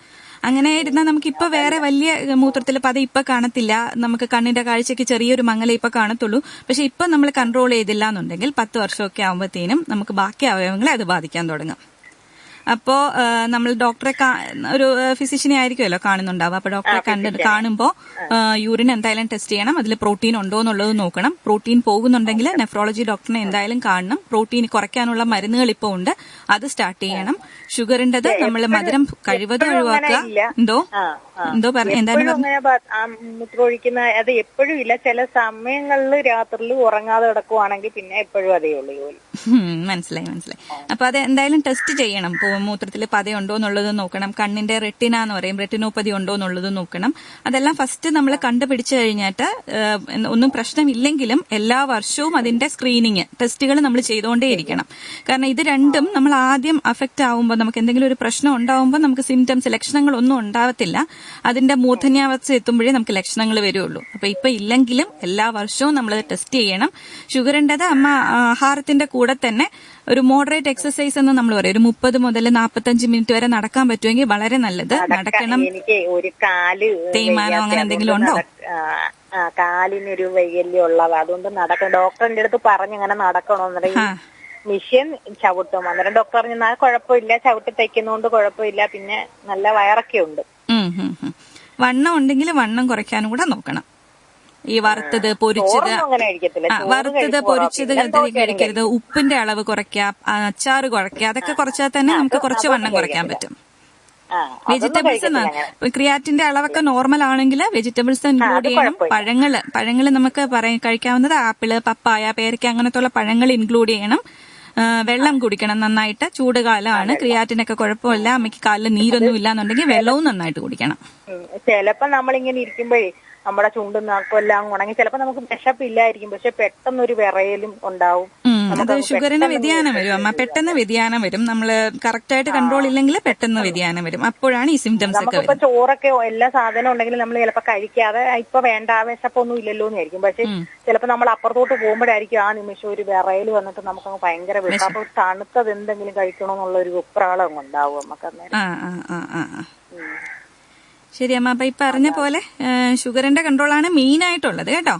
അങ്ങനെ ഇരുന്നാൽ നമുക്കിപ്പോൾ വേറെ വലിയ മൂത്രത്തിൽ പത ഇപ്പൊ കാണത്തില്ല. നമുക്ക് കണ്ണിന്റെ കാഴ്ചയ്ക്ക് ചെറിയൊരു മങ്ങലേ ഇപ്പൊ കാണത്തുള്ളൂ. പക്ഷെ ഇപ്പൊ നമ്മൾ കൺട്രോൾ ചെയ്തില്ല എന്നുണ്ടെങ്കിൽ 10 വർഷമൊക്കെ ആകുമ്പോഴത്തേനും നമുക്ക് ബാക്കി അവയവങ്ങളെ അത് ബാധിക്കാൻ തുടങ്ങും. അപ്പോ നമ്മൾ ഡോക്ടറെ ഒരു ഫിസിഷ്യനെ ആയിരിക്കുമല്ലോ കാണുന്നുണ്ടാവും. അപ്പൊ ഡോക്ടറെ കാണുമ്പോൾ യൂറിൻ എന്തായാലും ടെസ്റ്റ് ചെയ്യണം. അതിൽ പ്രോട്ടീൻ ഉണ്ടോ എന്നുള്ളത് നോക്കണം. പ്രോട്ടീൻ പോകുന്നുണ്ടെങ്കിൽ നെഫ്രോളജി ഡോക്ടറിനെ എന്തായാലും കാണണം. പ്രോട്ടീൻ കുറയ്ക്കാനുള്ള മരുന്നുകൾ ഇപ്പോൾ ഉണ്ട്, അത് സ്റ്റാർട്ട് ചെയ്യണം. ഷുഗറിന്റേത് നമ്മൾ മധുരം കഴിവതും ഒഴിവാക്കുക. എന്തോ എന്തായാലും മൂത്രമൊഴിക്കുന്ന അത് എപ്പോഴും ഇല്ല. ചില സമയങ്ങളിൽ രാത്രിയിൽ ഉറങ്ങാതെ കിടക്കുവാണെങ്കിൽ പിന്നെ എപ്പോഴും അതേ ഉള്ളൂ. മനസ്സിലായി. അപ്പൊ അത് എന്തായാലും ടെസ്റ്റ് ചെയ്യണം. മൂത്രത്തിൽ പതയുണ്ടോ എന്നുള്ളത് നോക്കണം. കണ്ണിന്റെ റെറ്റിന എന്ന് പറയും, റെറ്റിനോപ്പതി ഉണ്ടോ എന്നുള്ളത് നോക്കണം. അതെല്ലാം ഫസ്റ്റ് നമ്മൾ കണ്ടുപിടിച്ചു കഴിഞ്ഞിട്ട് ഒന്നും പ്രശ്നമില്ലെങ്കിലും എല്ലാ വർഷവും അതിന്റെ സ്ക്രീനിങ് ടെസ്റ്റുകൾ നമ്മൾ ചെയ്തുകൊണ്ടേയിരിക്കണം. കാരണം ഇത് രണ്ടും നമ്മൾ ആദ്യം അഫക്റ്റ് ആവുമ്പോൾ, നമുക്ക് എന്തെങ്കിലും ഒരു പ്രശ്നം ഉണ്ടാവുമ്പോൾ നമുക്ക് സിംറ്റംസ് ലക്ഷണങ്ങളൊന്നും ഉണ്ടാവത്തില്ല. അതിന്റെ മൂർധന്യാവസ്ഥ എത്തുമ്പോഴേ നമുക്ക് ലക്ഷണങ്ങൾ വരുള്ളൂ. അപ്പൊ ഇപ്പൊ ഇല്ലെങ്കിലും എല്ലാ വർഷവും നമ്മൾ ടെസ്റ്റ് ചെയ്യണം. ഷുഗറിൻ്റെത് അമ്മ ആഹാരത്തിന്റെ കൂടെ തന്നെ ഒരു മോഡറേറ്റ് എക്സസൈസ് എന്ന് നമ്മൾ പറയും, ഒരു 30 മുതൽ 45 മിനിറ്റ് വരെ നടക്കാൻ പറ്റുമെങ്കിൽ വളരെ നല്ലത്. നടക്കണം. എനിക്ക് ഒരു കാല് തേയ്മാനം അങ്ങനെ എന്തെങ്കിലും ഉണ്ടോ? കാലിനൊരു വൈകല്യം ഉള്ളത്, അതുകൊണ്ട് നടക്കണം. ഡോക്ടറിന്റെ അടുത്ത് പറഞ്ഞു ഇങ്ങനെ നടക്കണമെന്നുണ്ടെങ്കിൽ മിഷ്യൻ ചവിട്ടും. അന്നേരം ഡോക്ടർ പറഞ്ഞു കുഴപ്പമില്ല, ചവിട്ടി തയ്ക്കുന്നോണ്ട് കുഴപ്പമില്ല, പിന്നെ നല്ല വയറൊക്കെ ഉണ്ട്. വണ്ണം ഉണ്ടെങ്കിൽ വണ്ണം കുറയ്ക്കാനും കൂടെ നോക്കണം. ഈ വറുത്തത് പൊരിച്ചത് കഴിക്കരുത്. ഉപ്പിന്റെ അളവ് കുറയ്ക്കുക, അച്ചാറ് കുറയ്ക്കുക. അതൊക്കെ കുറച്ചാൽ തന്നെ നമുക്ക് കുറച്ച് വണ്ണം കുറയ്ക്കാൻ പറ്റും. വെജിറ്റബിൾസ് ക്രിയാറ്റിന്റെ അളവൊക്കെ നോർമൽ ആണെങ്കിൽ വെജിറ്റബിൾസ് ഇൻക്ലൂഡ് ചെയ്യണം. പഴങ്ങള് നമുക്ക് കഴിക്കാവുന്നത് ആപ്പിള്, പപ്പായ, പേരയ്ക്ക അങ്ങനത്തെ പഴങ്ങൾ ഇൻക്ലൂഡ് ചെയ്യണം. വെള്ളം കുടിക്കണം നന്നായിട്ട്. ചൂടുകാലമാണ്, ക്രിയാറ്റിനൊക്കെ കുഴപ്പമില്ല. അമ്മയ്ക്ക് കാലിൽ നീരൊന്നും ഇല്ലാന്നുണ്ടെങ്കിൽ വെള്ളവും നന്നായിട്ട് കുടിക്കണം. ചിലപ്പോ നമ്മളിങ്ങനെ ഇരിക്കുമ്പോഴേ നമ്മുടെ ചുണ്ടും നാക്കും എല്ലാം ഉണങ്ങി ചിലപ്പോ നമുക്ക് വിശപ്പില്ലായിരിക്കും, പക്ഷെ പെട്ടെന്നൊരു വിറയലും ഉണ്ടാവും. അത് ഷുഗറിന് വ്യതിയാനം വരും അമ്മ, പെട്ടെന്ന് വ്യതിയാനം വരും. നമ്മള് കറക്റ്റ് ആയിട്ട് കൺട്രോൾ ഇല്ലെങ്കിൽ പെട്ടെന്ന് വ്യതിയാനം വരും. അപ്പോഴാണ് ഈ സിംറ്റംസ് ഒക്കെ നമുക്കിപ്പോ ചോറൊക്കെ എല്ലാ സാധനം ഉണ്ടെങ്കിലും നമ്മൾ ചിലപ്പോ കഴിക്കാതെ ഇപ്പൊ വേണ്ട വിശപ്പൊന്നും ഇല്ലല്ലോ എന്നായിരിക്കും. പക്ഷെ ചിലപ്പോ നമ്മൾ അപ്പുറത്തോട്ട് പോകുമ്പോഴായിരിക്കും ആ നിമിഷം ഒരു വിറയൽ വന്നിട്ട് നമുക്ക് ഭയങ്കര വിഷം. അപ്പൊ തണുത്തത് എന്തെങ്കിലും കഴിക്കണമെന്നുള്ള ഒരു ഉപ്രാളം ഉണ്ടാവും നമുക്ക് അന്നേരം. ശരി അമ്മ. അപ്പൊ ഈ പറഞ്ഞ പോലെ ഷുഗറിന്റെ കൺട്രോളാണ് മെയിൻ ആയിട്ടുള്ളത് കേട്ടോ.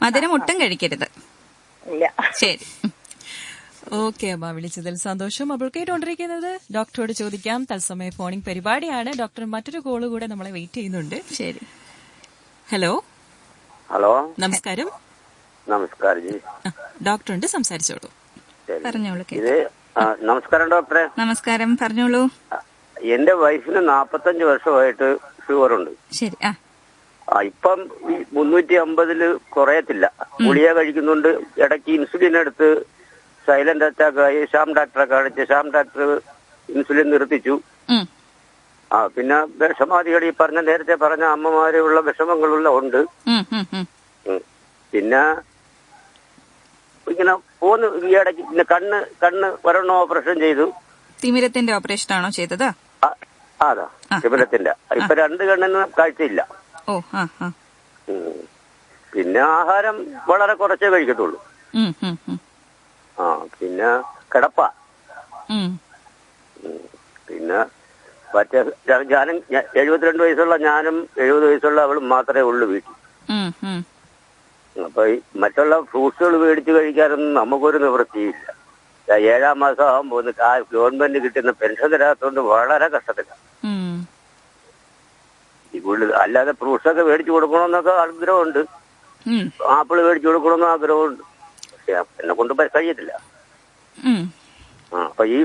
മധുരം ഒട്ടും കഴിക്കരുത്. ശരി. ഓക്കെ അമ്മ, വിളിച്ചതിൽ സന്തോഷം. അപ്പോൾ കേട്ടുകൊണ്ടിരിക്കുന്നത് ഡോക്ടറോട് ചോദിക്കാം തത്സമയ ഫോണിംഗ് പരിപാടിയാണ്. ഡോക്ടർ മറ്റൊരു കോള് കൂടെ നമ്മളെ വെയിറ്റ് ചെയ്യുന്നുണ്ട്. ശരി. ഹലോ. ഹലോ, നമസ്കാരം. നമസ്കാരം. ഡോക്ടറുണ്ട്, സംസാരിച്ചോളൂ. പറഞ്ഞോളൂ. നമസ്കാരം ഡോക്ടറെ. നമസ്കാരം, പറഞ്ഞോളൂ. എന്റെ വൈഫിന് 45 വർഷമായിട്ട് ഷുഗറുണ്ട്. ശരി. ഇപ്പം 350 കുറയത്തില്ല. ഗുളിക കഴിക്കുന്നുണ്ട്. ഇടയ്ക്ക് ഇൻസുലിൻ എടുത്ത് സൈലന്റ് അറ്റാക്ക് ആയി. ശ്യാം ഡോക്ടറെ കാണിച്ച് ശ്യാം ഡോക്ടർ ഇൻസുലിൻ നിർത്തിച്ചു. പിന്നെ വിഷമാദികൾ ഈ നേരത്തെ പറഞ്ഞ അമ്മമാരുള്ള വിഷമങ്ങളുള്ള ഉണ്ട്. പിന്നെ ഇങ്ങനെ പോന്ന് ഈ ഇടയ്ക്ക് പിന്നെ കണ്ണ് ഒരെണ്ണം ഓപ്പറേഷൻ ചെയ്തു. തിമിരത്തിന്റെ ഓപ്പറേഷൻ ആണോ ചെയ്തത്? അതാ തിമിരത്തിന്റെ. ഇപ്പൊ 2 കണ്ണിന് കാഴ്ചയില്ല. പിന്നെ ആഹാരം വളരെ കുറച്ചേ കഴിക്കത്തുള്ളൂ. പിന്നെ കിടപ്പ. പിന്നെ മറ്റേ ഞാനും 72 വയസ്സുള്ള ഞാനും 70 വയസ്സുള്ള അവളും മാത്രമേ ഉള്ളൂ വീട്ടിൽ. അപ്പൊ ഈ മറ്റുള്ള ഫ്രൂട്ട്സുകൾ മേടിച്ച് കഴിക്കാനൊന്നും നമുക്കൊരു നിവൃത്തിയില്ല. 7-ാം മാസം ആകുമ്പോൾ ഗവൺമെന്റ് കിട്ടുന്ന പെൻഷൻ തരാത്തോണ്ട് വളരെ കഷ്ടത്തില്ല. അല്ലാതെ ഫ്രൂട്ട്സ് ഒക്കെ മേടിച്ചു കൊടുക്കണമെന്നൊക്കെ ആഗ്രഹമുണ്ട്. ആപ്പിള് മേടിച്ചു കൊടുക്കണമെന്ന് ആഗ്രഹമുണ്ട്. പക്ഷെ എന്നെ കൊണ്ട് കഴിയത്തില്ല. അപ്പൊ ഈ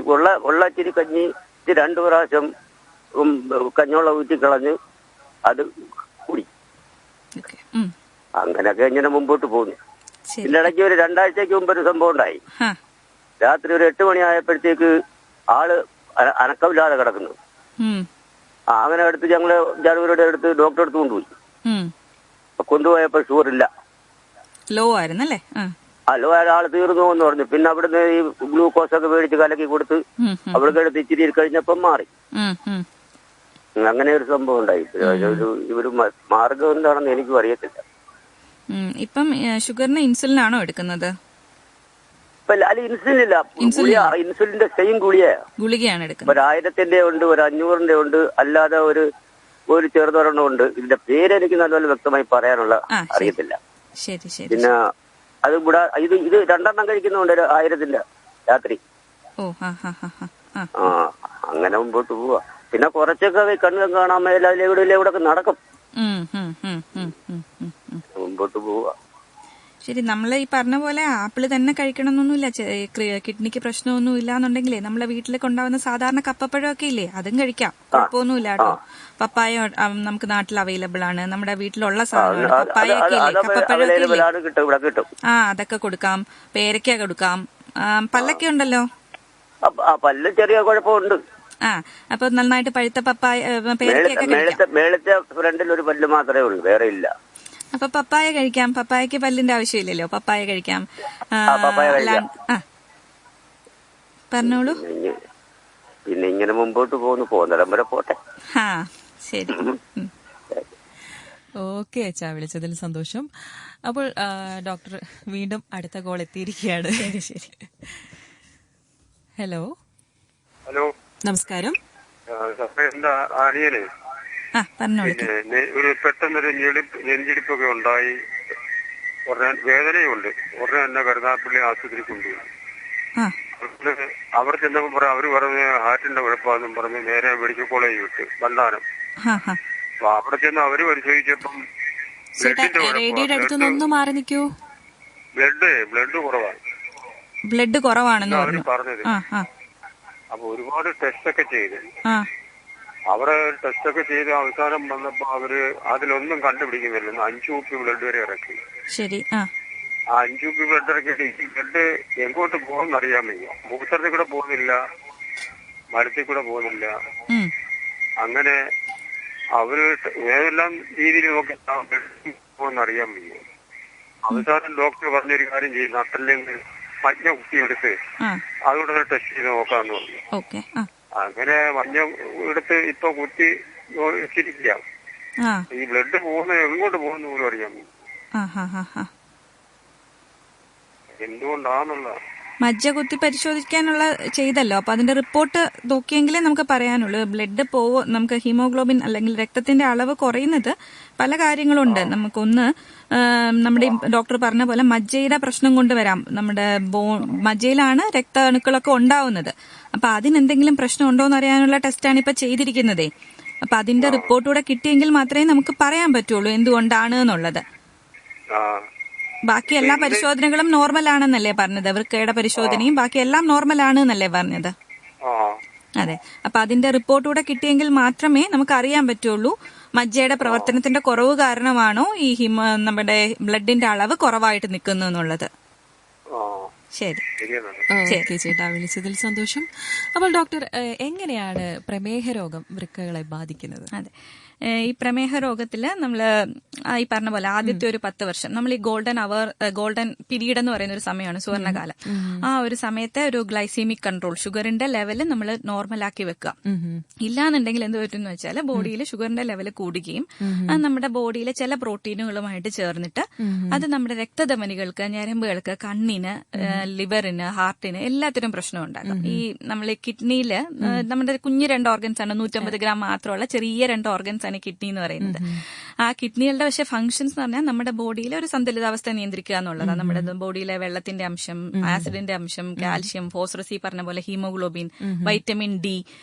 ഉള്ള ഇച്ചിരി കഞ്ഞി 2 പ്രാവശ്യം കഞ്ഞോളം ഊറ്റി കളഞ്ഞ് അത് കുടി. അങ്ങനെയൊക്കെ ഇങ്ങനെ മുമ്പോട്ട് പോകുന്നു. പിന്നെ ഇടയ്ക്ക് ഒരു 2 ആഴ്ചക്ക് മുമ്പ് ഒരു സംഭവം ഉണ്ടായി. രാത്രി ഒരു 8 മണിയായപ്പോഴത്തേക്ക് ആള് അനക്കമില്ലാതെ കിടക്കുന്നു. അങ്ങനെ അടുത്ത് ഞങ്ങള് ജാനുവരിയുടെ അടുത്ത് ഡോക്ടറെ അടുത്ത് കൊണ്ടുപോയി. കൊണ്ടുപോയപ്പോ ഷുഗർ ഇല്ല, ലോ ആയിരുന്നല്ലേ? ലോ ആൾ തീർന്നു എന്ന് പറഞ്ഞു. പിന്നെ അവിടുന്ന് ഈ ഗ്ലൂക്കോസ് ഒക്കെ മേടിച്ച് കലക്കി കൊടുത്ത് അവൾക്ക് എടുത്ത് ഇച്ചിരി കഴിഞ്ഞപ്പം മാറി. അങ്ങനെ ഒരു സംഭവം ഉണ്ടായി. ഇവര് മാർഗം എന്താണെന്ന് എനിക്കും അറിയത്തില്ല. ഇപ്പം ഷുഗറിന് ഇൻസുലിനാണോ എടുക്കുന്നത്? ഇൻസുലിൻ ഇല്ല, ഇൻസുലിന്റെ സെയിം ഗുളികയാണ് എടുക്കുന്നത്. 1000-ന്റെ ഉണ്ട്, ഒരു 500-ന്റെ ഉണ്ട്, അല്ലാതെ ഒരു ചെറുതൊരെണ്ണം ഉണ്ട്. ഇതിന്റെ പേര് എനിക്ക് നല്ലപോലെ വ്യക്തമായി പറയാനുള്ള അറിയത്തില്ല. പിന്നെ അത് ഇത് 2 കഴിക്കുന്നുണ്ട് 1000-ന്റെ രാത്രി. അങ്ങനെ മുമ്പോട്ട് പോവാ. പിന്നെ കുറച്ചൊക്കെ കണ്ണും കാണാൻ മേല ഇവിടെ ഒക്കെ നടക്കും. മുമ്പോട്ട് പോവാ. ശരി. നമ്മൾ ഈ പറഞ്ഞ പോലെ ആപ്പിള് തന്നെ കഴിക്കണമെന്നൊന്നുമില്ല. കിഡ്നിക്ക് പ്രശ്നമൊന്നും ഇല്ലാന്നുണ്ടെങ്കിലേ നമ്മളെ വീട്ടിലേക്ക് ഉണ്ടാവുന്ന സാധാരണ കപ്പപ്പഴമൊക്കെ ഇല്ലേ, അതും കഴിക്കാം, കുഴപ്പമൊന്നുമില്ല കേട്ടോ. പപ്പായ നമുക്ക് നാട്ടിൽ അവൈലബിൾ ആണ്. നമ്മുടെ വീട്ടിലുള്ള സാധനമാണ്. പപ്പായൊക്കെ ഇല്ലേ, കപ്പപ്പഴമൊക്കെ ഇല്ലേ, അതൊക്കെ കൊടുക്കാം. പേരയ്ക്ക കൊടുക്കാം. പല്ലൊക്കെ ഉണ്ടല്ലോ. പല്ല് ചെറിയ കുഴപ്പമുണ്ട്. ആ, അപ്പൊ നന്നായിട്ട് പഴുത്ത പപ്പായ പേരയ്ക്കൊക്കെ കഴിക്കാം. മേളത്തെ ഫ്രണ്ടിൽ ഒരു പല്ല് മാത്രമേ ഉള്ളൂ, വേറെ ഇല്ല. അപ്പൊ പപ്പായ കഴിക്കാം. പപ്പായക്ക് പല്ലിന്റെ ആവശ്യമില്ലല്ലോ, പപ്പായ കഴിക്കാം. പറഞ്ഞോളൂ. പിന്നെ ഇങ്ങനെ മുമ്പോട്ട് പോകുന്നിടം വരെ പോട്ടെ. ആ, ശരി. ഓക്കെ അച്ഛാ, വിളിച്ചതിൽ സന്തോഷം. അപ്പോൾ ഡോക്ടർ വീണ്ടും അടുത്ത കോൾ എത്തിയിരിക്കുകയാണ്. ശരി ശരി. ഹലോ ഹലോ, നമസ്കാരം. എന്താ ആനിയന് പറഞ്ഞോളൂ. ഒരു പെട്ടെന്നൊരു നെഞ്ചിടിപ്പൊക്കെ ഉണ്ടായി, വേദനയുണ്ട്. ഉടനെ തന്നെ കരുനാഗപ്പള്ളി ആശുപത്രി കൊണ്ടുപോയി. അവിടെ ചെന്നപ്പോ പറയാം, അവര് പറഞ്ഞ് ഹാർട്ടിന്റെ കുഴപ്പമാണെന്നും പറഞ്ഞ് നേരെ മെഡിക്കൽ കോളേജ് വിട്ട് വണ്ടാനം. അപ്പൊ അവിടെ ചെന്ന് അവര് പരിശോധിച്ചപ്പം റേഡിയോയുടെ അടുത്തൊന്ന് മാറി നിൽക്കൂ. ബ്ലഡ് കുറവാണ്. ബ്ലഡ് കുറവാണെന്ന് അവര് പറഞ്ഞത്. അപ്പൊ ഒരുപാട് ടെസ്റ്റ് ഒക്കെ ചെയ്ത് അവിടെ ടെസ്റ്റൊക്കെ ചെയ്ത് അവസാനം വന്നപ്പോ അവര് അതിലൊന്നും കണ്ടുപിടിക്കുന്നില്ല. 5 കുപ്പി ബ്ലഡ് വരെ ഇറക്കി. ശരി. ആ 5 കുപ്പി ബ്ലഡ് ഇറക്കിയിട്ട് ഈ ബ്ലഡ് എങ്ങോട്ട് പോകുമെന്ന് അറിയാൻ വയ്യ. മൂത്രത്തിൽ കൂടെ പോകുന്നില്ല, മരത്തിൽ കൂടെ പോകുന്നില്ല. അങ്ങനെ അവര് ഏതെല്ലാം രീതിയിൽ നോക്കി പോകുമെന്ന് അറിയാൻ വയ്യ. അവസാനം ഡോക്ടർ പറഞ്ഞൊരു കാര്യം ചെയ്യും, നട്ടലിൽ മഞ്ഞ കുത്തിയെടുത്ത് അതുകൊണ്ട് ടെസ്റ്റ് ചെയ്ത് നോക്കാന്ന് പറഞ്ഞു. അങ്ങനെ മഞ്ഞ എടുത്ത് ഇപ്പൊ കുത്തി വെച്ചിരിക്കുക. ഈ ബ്ലഡ് പോകുന്നത് എങ്ങോട്ട് പോകുന്ന പോലും അറിയാൻ വയ്യ. എന്തുകൊണ്ടാന്നുള്ള മജ്ജ കുത്തി പരിശോധിക്കാനുള്ള ചെയ്തല്ലോ, അപ്പൊ അതിന്റെ റിപ്പോർട്ട് നോക്കിയെങ്കിലേ നമുക്ക് പറയാനുള്ളൂ. ബ്ലഡ് നമുക്ക് ഹീമോഗ്ലോബിൻ അല്ലെങ്കിൽ രക്തത്തിന്റെ അളവ് കുറയുന്നത് പല കാര്യങ്ങളുണ്ട്. നമുക്കൊന്ന് നമ്മുടെ ഡോക്ടർ പറഞ്ഞ പോലെ മജ്ജയുടെ പ്രശ്നം കൊണ്ടുവരാം. നമ്മുടെ മജ്ജയിലാണ് രക്താണുക്കളൊക്കെ ഉണ്ടാവുന്നത്. അപ്പൊ അതിനെന്തെങ്കിലും പ്രശ്നം ഉണ്ടോ എന്ന് അറിയാനുള്ള ടെസ്റ്റാണ് ഇപ്പൊ ചെയ്തിരിക്കുന്നതേ. അപ്പൊ അതിന്റെ റിപ്പോർട്ട് കൂടെ കിട്ടിയെങ്കിൽ മാത്രമേ നമുക്ക് പറയാൻ പറ്റുള്ളൂ എന്തുകൊണ്ടാണ് എന്നുള്ളത്. ബാക്കി എല്ലാ പരിശോധനകളും നോർമൽ ആണെന്നല്ലേ പറഞ്ഞത്? വൃക്കയുടെ പരിശോധനയും ബാക്കി എല്ലാം നോർമൽ ആണ് എന്നല്ലേ പറഞ്ഞത്? അതെ. അപ്പൊ അതിന്റെ റിപ്പോർട്ട് കൂടെ കിട്ടിയെങ്കിൽ മാത്രമേ നമുക്ക് അറിയാൻ പറ്റുള്ളൂ മജ്ജയുടെ പ്രവർത്തനത്തിന്റെ കുറവ് കാരണമാണോ ഈ നമ്മുടെ ബ്ലഡിന്റെ അളവ് കുറവായിട്ട് നിൽക്കുന്നു എന്നുള്ളത്. ശരി. ഓക്കെ ചേട്ടാ, വിളിച്ചതിൽ സന്തോഷം. അപ്പോൾ ഡോക്ടർ, എങ്ങനെയാണ് പ്രമേഹ രോഗം വൃക്കകളെ ബാധിക്കുന്നത്? അതെ, ഈ പ്രമേഹ രോഗത്തില് നമ്മള് ഈ പറഞ്ഞ പോലെ ആദ്യത്തെ ഒരു 10 വർഷം നമ്മൾ ഈ ഗോൾഡൻ പീരീഡ് എന്ന് പറയുന്ന ഒരു സമയമാണ്, സുവർണകാലം. ആ ഒരു സമയത്തെ ഒരു ഗ്ലൈസീമിക് കൺട്രോൾ, ഷുഗറിന്റെ ലെവല് നമ്മൾ നോർമലാക്കി വെക്കുക. ഇല്ലാന്നുണ്ടെങ്കിൽ എന്ത് പറ്റും എന്ന് വെച്ചാൽ ബോഡിയിൽ ഷുഗറിന്റെ ലെവല് കൂടുകയും അത് നമ്മുടെ ബോഡിയിലെ ചില പ്രോട്ടീനുകളുമായിട്ട് ചേർന്നിട്ട് അത് നമ്മുടെ രക്തധമനികൾക്ക്, ഞരമ്പുകൾക്ക്, കണ്ണിന്, ലിവറിന്, ഹാർട്ടിന് എല്ലാത്തിനും പ്രശ്നം ഉണ്ടാകും. ഈ നമ്മൾ കിഡ്നിയില് നമ്മുടെ കുഞ്ഞു 2 ഓർഗൻസ് ആണ്, 150 ഗ്രാം മാത്രമുള്ള ചെറിയ 2 ഓർഗൻസ് ആണ് കിഡ്നി എന്ന് പറയുന്നത്. ആ കിഡ്നികളുടെ പക്ഷേ ഫംഗ്ഷൻസ് എന്ന് പറഞ്ഞാൽ നമ്മുടെ ബോഡിയിലെ ഒരു സന്തുലിതാവസ്ഥ നിയന്ത്രിക്കുക എന്നുള്ളതാണ്. നമ്മുടെ ബോഡിയിലെ വെള്ളത്തിന്റെ അംശം, ആസിഡിന്റെ അംശം, കാൽഷ്യം, ഫോസ്ഫറസ്, ഈ പറഞ്ഞ പോലെ ഹീമോഗ്ലോബിൻ, വൈറ്റമിൻ ഡി,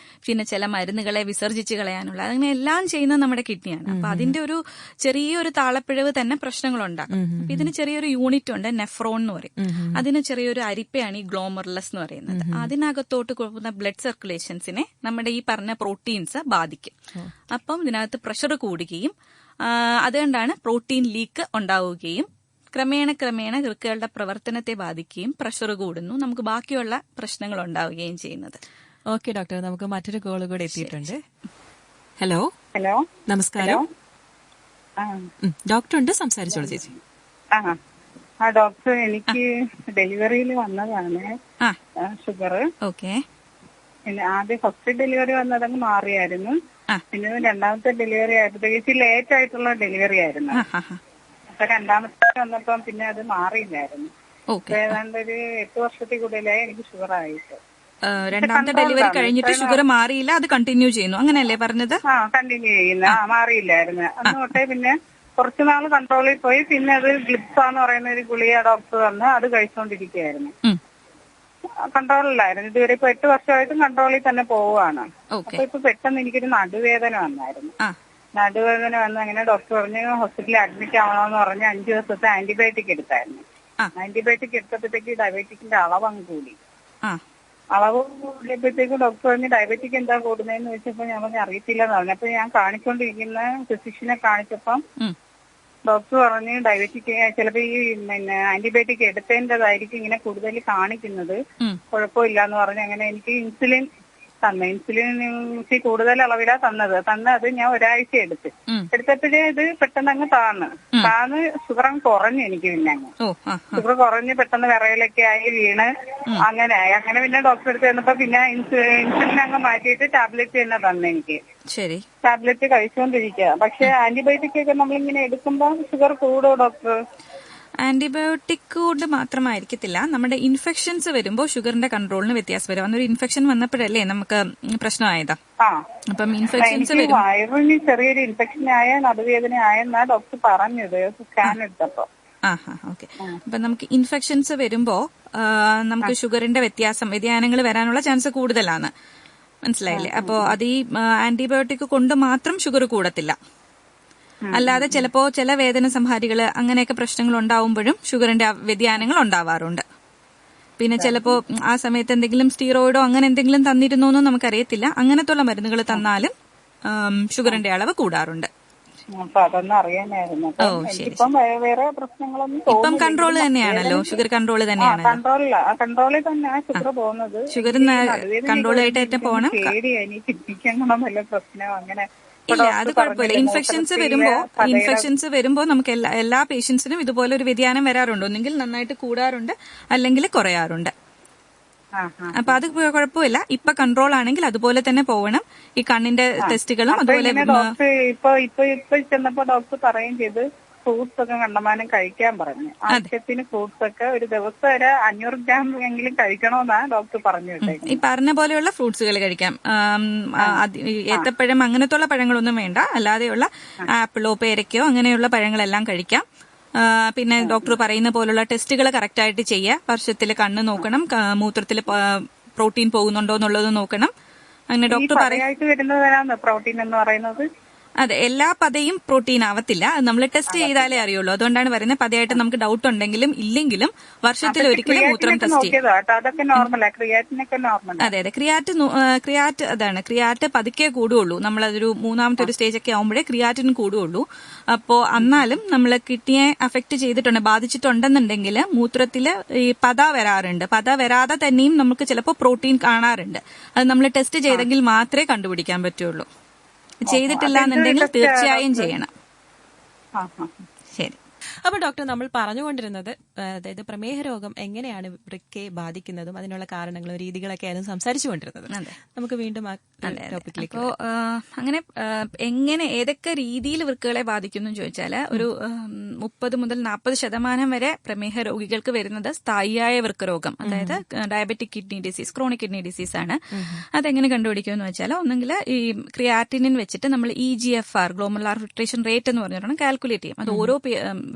പിന്നെ ചില മരുന്നുകളെ വിസർജിച്ച് കളയാനുള്ള, അങ്ങനെ എല്ലാം ചെയ്യുന്നത് നമ്മുടെ കിഡ്നിയാണ്. അപ്പൊ അതിന്റെ ഒരു ചെറിയൊരു താളപ്പിഴവ് തന്നെ പ്രശ്നങ്ങളുണ്ടാകും. അപ്പൊ ഇതിന് ചെറിയൊരു യൂണിറ്റ് ഉണ്ട്, നെഫ്രോൺ എന്ന് പറയും. അതിന് ചെറിയൊരു അരിപ്പയാണ് ഈ ഗ്ലോമർലസ് എന്ന് പറയുന്നത്. അതിനകത്തോട്ട് കൊടുക്കുന്ന ബ്ലഡ് സർക്കുലേഷൻസിനെ നമ്മുടെ ഈ പറഞ്ഞ പ്രോട്ടീൻസ് ബാധിക്കും. അപ്പം ഇതിനകത്ത് പ്രഷർ കൂടുകയും അതുകൊണ്ടാണ് പ്രോട്ടീൻ ലീക്ക് ഉണ്ടാവുകയും ക്രമേണ വൃക്കകളുടെ പ്രവർത്തനത്തെ ബാധിക്കുകയും പ്രഷർ കൂടുന്നു, നമുക്ക് ബാക്കിയുള്ള പ്രശ്നങ്ങൾ ഉണ്ടാവുകയും ചെയ്യുന്നത്. ഓക്കെ ഡോക്ടർ, നമുക്ക് മറ്റൊരു കോൾ കൂടെ എത്തിയിട്ടുണ്ട്. ഹലോ. ഹലോ, നമസ്കാരം. ഡോക്ടർ ഉണ്ട്, സംസാരിച്ചോളൂ ചേച്ചി. ഡോക്ടർ, എനിക്ക് ഡെലിവറിയിൽ വന്നതാണ് ഷുഗർ. ഓക്കെ. പിന്നെ ആദ്യം ഫസ്റ്റ് ഡെലിവറി വന്നതങ്ങ് മാറിയായിരുന്നു. പിന്നെ രണ്ടാമത്തെ ഡെലിവറി ആയപ്പോഴത്തേക്ക് ലേറ്റ് ആയിട്ടുള്ള ഡെലിവറി ആയിരുന്നു. അപ്പൊ രണ്ടാമത്തെ വന്നപ്പം പിന്നെ അത് മാറിയില്ലായിരുന്നു. ഏതാണ്ട് ഒരു 8 വർഷത്തിൽ കൂടുതലായി എനിക്ക് ഷുഗർ ആയിട്ട്. രണ്ടാമത്തെ ഡെലിവറി കഴിഞ്ഞിട്ട് ഷുഗർ മാറിയില്ല, അത് കണ്ടിന്യൂ ചെയ്യുന്നു, അങ്ങനെയല്ലേ പറഞ്ഞത്? കണ്ടിന്യൂ ചെയ്യുന്നു. മാറിയില്ലായിരുന്നു. അന്ന് തൊട്ടേ പിന്നെ കുറച്ചുനാൾ കൺട്രോളിൽ പോയി. പിന്നെ അത് ഗ്ലിപ്സാന്ന് പറയുന്ന ഒരു ഗുളിക ഡോക്ടർ വന്ന് അത് കഴിച്ചുകൊണ്ടിരിക്കുകയായിരുന്നു. കൺട്രോളിലായിരുന്നു ഇതുവരെ. ഇപ്പൊ 8 വർഷമായിട്ടും കൺട്രോളിൽ തന്നെ പോവുകയാണ്. അപ്പൊ ഇപ്പൊ പെട്ടെന്ന് എനിക്കൊരു നടുവേദന വന്നായിരുന്നു. നടുവേദന വന്ന് അങ്ങനെ ഡോക്ടർ പറഞ്ഞ് ഹോസ്പിറ്റലിൽ അഡ്മിറ്റ് ആവണമെന്ന് പറഞ്ഞ് 5 ദിവസത്തെ ആന്റിബയോട്ടിക് എടുത്തായിരുന്നു. ആന്റിബയോട്ടിക് എടുത്തപ്പോഴത്തേക്ക് ഡയബറ്റിക്കിന്റെ അളവ് അങ്ങ് കൂടി. അളവ് കൂടിയപ്പോഴത്തേക്ക് ഡോക്ടർ പറഞ്ഞ് ഡയബറ്റിക് എന്താ കൂടുന്നതെന്ന് ചോദിച്ചപ്പോ ഞാൻ പറഞ്ഞ് അറിയത്തില്ലെന്ന് പറഞ്ഞു. അപ്പൊ ഞാൻ കാണിച്ചുകൊണ്ടിരിക്കുന്ന ഫിസിഷ്യനെ കാണിച്ചപ്പം ഡോക്ടർ പറഞ്ഞ് ഡയബറ്റിക് ചിലപ്പോ ഈ പിന്നെ ആന്റിബയോട്ടിക് എടുത്തതിൻ്റെതായിരിക്കും ഇങ്ങനെ കൂടുതൽ കാണിക്കുന്നത്. കുഴപ്പമില്ലാന്ന് പറഞ്ഞ് അങ്ങനെ എനിക്ക് ഇൻസുലിൻ കൂടുതൽ അളവിലാ തന്നത് ഞാൻ ഒരാഴ്ച എടുത്തപ്പോഴേ ഇത് പെട്ടെന്ന് അങ്ങ് താന്ന് ഷുഗർ അങ്ങ് കുറഞ്ഞു എനിക്ക്. പിന്നെ അങ്ങ് ഷുഗർ കുറഞ്ഞ് പെട്ടെന്ന് വിറയലൊക്കെ ആയി വീണ് അങ്ങനെ പിന്നെ ഡോക്ടർ അടുത്ത് ചെന്നപ്പോ പിന്നെ ഇൻസുലിൻ അങ്ങ് മാറ്റിയിട്ട് ടാബ്ലറ്റ് തന്നെ എനിക്ക്. ശരി, ടാബ്ലറ്റ് കഴിച്ചുകൊണ്ടിരിക്കുക. പക്ഷെ ആന്റിബയോട്ടിക് ഒക്കെ നമ്മളിങ്ങനെ എടുക്കുമ്പോൾ ഷുഗർ കൂടുമോ ഡോക്ടർ? ആന്റിബയോട്ടിക് കൊണ്ട് മാത്രമായിരിക്കത്തില്ല, നമ്മുടെ ഇൻഫെക്ഷൻസ് വരുമ്പോൾ ഷുഗറിന്റെ കൺട്രോളിന് വ്യത്യാസം വരും. അന്നൊരു ഇൻഫെക്ഷൻ വന്നപ്പോഴല്ലേ നമുക്ക് പ്രശ്നമായതാ. അപ്പം ഇൻഫെക്ഷൻസ് വരും. വയറിന് ചെറിയൊരു ഇൻഫെക്ഷൻ ആയ നടുവേദന ആയെന്നാ ഡോക്ടർ പറഞ്ഞത് സ്കാൻ എടുത്തപ്പോ. ഓക്കെ. അപ്പൊ നമുക്ക് ഇൻഫെക്ഷൻസ് വരുമ്പോ നമുക്ക് ഷുഗറിന്റെ വ്യതിയാനങ്ങൾ വരാനുള്ള ചാൻസ് കൂടുതലാണ്. മനസ്സിലായില്ലേ? അപ്പോ അത് ഈ ആന്റിബയോട്ടിക് കൊണ്ട് മാത്രം ഷുഗർ കൂടത്തില്ല. അല്ലാതെ ചിലപ്പോ ചില വേദന സംഹാരികള് അങ്ങനെയൊക്കെ പ്രശ്നങ്ങൾ ഉണ്ടാവുമ്പോഴും ഷുഗറിന്റെ വ്യതിയാനങ്ങൾ ഉണ്ടാവാറുണ്ട്. പിന്നെ ചിലപ്പോ ആ സമയത്ത് എന്തെങ്കിലും സ്റ്റീറോയിഡോ അങ്ങനെ എന്തെങ്കിലും തന്നിരുന്നോന്നും നമുക്കറിയത്തില്ല. അങ്ങനത്തുള്ള മരുന്നുകൾ തന്നാലും ഷുഗറിന്റെ അളവ് കൂടാറുണ്ട്. അതൊന്നും അറിയാനായിരുന്നു. വേറെ പ്രശ്നങ്ങളൊന്നും ഇപ്പം കൺട്രോൾ തന്നെയാണല്ലോ, ഷുഗർ കൺട്രോൾ തന്നെയാണ്. കൺട്രോളിൽ തന്നെ ഷുഗർ പോകുന്നത്. ഷുഗർ കൺട്രോളായിട്ട് പോകണം. ചിന്തിക്കണമെന്നല്ല പ്രശ്നം അങ്ങനെ. ഇല്ല, അത് കുഴപ്പമില്ല. ഇൻഫെക്ഷൻസ് വരുമ്പോ നമുക്ക് എല്ലാ പേഷ്യൻസിനും ഇതുപോലെ ഒരു വ്യതിയാനം വരാറുണ്ട്. ഒന്നെങ്കിൽ നന്നായിട്ട് കൂടാറുണ്ട്, അല്ലെങ്കിൽ കുറയാറുണ്ട്. അപ്പൊ അത് കുഴപ്പമില്ല. ഇപ്പൊ കൺട്രോൾ ആണെങ്കിൽ അതുപോലെ തന്നെ പോകണം. ഈ കണ്ണിന്റെ ടെസ്റ്റുകളും അതുപോലെ ഇപ്പൊ ചെന്നപ്പോ ഡോക്ടർ പറയുകയും ചെയ്ത് ഫ്രൂട്ട്സ് ഒക്കെ കണ്ടമാനം കഴിക്കാൻ പറഞ്ഞു. ആവശ്യത്തിന് ഫ്രൂട്ട്സ് ഒക്കെ ഒരു ദിവസം ഒരു 500 ഗ്രാം എങ്കിലും കഴിക്കണമെന്നാ ഡോക്ടർ പറഞ്ഞു വിട്ടേക്കുന്നത്. ഈ പറഞ്ഞ പോലെയുള്ള ഫ്രൂട്ട്സുകൾ കഴിക്കാം. ഏത്തപ്പഴം അങ്ങനത്തുള്ള പഴങ്ങളൊന്നും വേണ്ട. അല്ലാതെയുള്ള ആപ്പിളോ പേരക്കയോ അങ്ങനെയുള്ള പഴങ്ങളെല്ലാം കഴിക്കാം. പിന്നെ ഡോക്ടർ പറയുന്ന പോലുള്ള ടെസ്റ്റുകൾ കറക്റ്റായിട്ട് ചെയ്യുക. വർഷത്തിൽ കണ്ണ് നോക്കണം, മൂത്രത്തിൽ പ്രോട്ടീൻ പോകുന്നുണ്ടോ എന്നുള്ളത് നോക്കണം. അങ്ങനെ ഡോക്ടർ പറയുന്നത് പ്രോട്ടീൻ എന്ന് പറയുന്നത്. അതെ, എല്ലാ പതയും പ്രോട്ടീൻ ആവത്തില്ല. നമ്മൾ ടെസ്റ്റ് ചെയ്താലേ അറിയുള്ളൂ. അതുകൊണ്ടാണ് പറയുന്നത് പതയായിട്ട് നമുക്ക് ഡൗട്ട് ഉണ്ടെങ്കിലും ഇല്ലെങ്കിലും വർഷത്തിൽ ഒരിക്കലും മൂത്രം ടെസ്റ്റ് ചെയ്യും. അതെ, ക്രിയാറ്റ് പതുക്കെ കൂടുകയുള്ളൂ. നമ്മളതൊരു മൂന്നാമത്തെ ഒരു സ്റ്റേജ് ഒക്കെ ആവുമ്പോഴേ ക്രിയാറ്റിന് കൂടുകയുള്ളൂ. അപ്പോ എന്നാലും നമ്മൾ കിഡ്നിയെ അഫക്ട് ചെയ്തിട്ടുണ്ട്, ബാധിച്ചിട്ടുണ്ടെന്നുണ്ടെങ്കിൽ മൂത്രത്തിൽ ഈ പത വരാറുണ്ട്. പത വരാതെ തന്നെയും നമുക്ക് ചിലപ്പോൾ പ്രോട്ടീൻ കാണാറുണ്ട്. അത് നമ്മൾ ടെസ്റ്റ് ചെയ്തെങ്കിൽ മാത്രമേ കണ്ടുപിടിക്കാൻ പറ്റുള്ളൂ. ചെയ്തിട്ടില്ല എന്നുണ്ടെങ്കിൽ തീർച്ചയായും ചെയ്യണം. ശരി. അപ്പൊ ഡോക്ടർ, നമ്മൾ പറഞ്ഞുകൊണ്ടിരുന്നത് അതായത് പ്രമേഹ രോഗം എങ്ങനെയാണ് വൃക്കയെ ബാധിക്കുന്നതും അതിനുള്ള കാരണങ്ങളും രീതികളൊക്കെ ആയിരുന്നു സംസാരിച്ചുകൊണ്ടിരുന്നത്. നമുക്ക് വീണ്ടും ടോപ്പിക്കിലേക്ക്. അപ്പോ അങ്ങനെ എങ്ങനെ ഏതൊക്കെ രീതിയിൽ വൃക്കകളെ ബാധിക്കുന്നു ചോദിച്ചാല് ഒരു 30 മുതൽ 40% വരെ പ്രമേഹ രോഗികൾക്ക് വരുന്നത് സ്ഥായിയായ വൃക്കരോഗം, അതായത് diabetic kidney disease, chronic kidney disease ആണ്. അതെങ്ങനെ കണ്ടുപിടിക്കുമെന്ന് വെച്ചാൽ ഒന്നെങ്കിൽ ഈ ക്രിയാറ്റിനിൻ വെച്ചിട്ട് നമ്മൾ EGFR, ഗ്ലോമറുലാർ ഫിൽട്രേഷൻ റേറ്റ് എന്ന് പറഞ്ഞിട്ടാണ് കാൽക്കുലേറ്റ് ചെയ്യും. അത് ഓരോ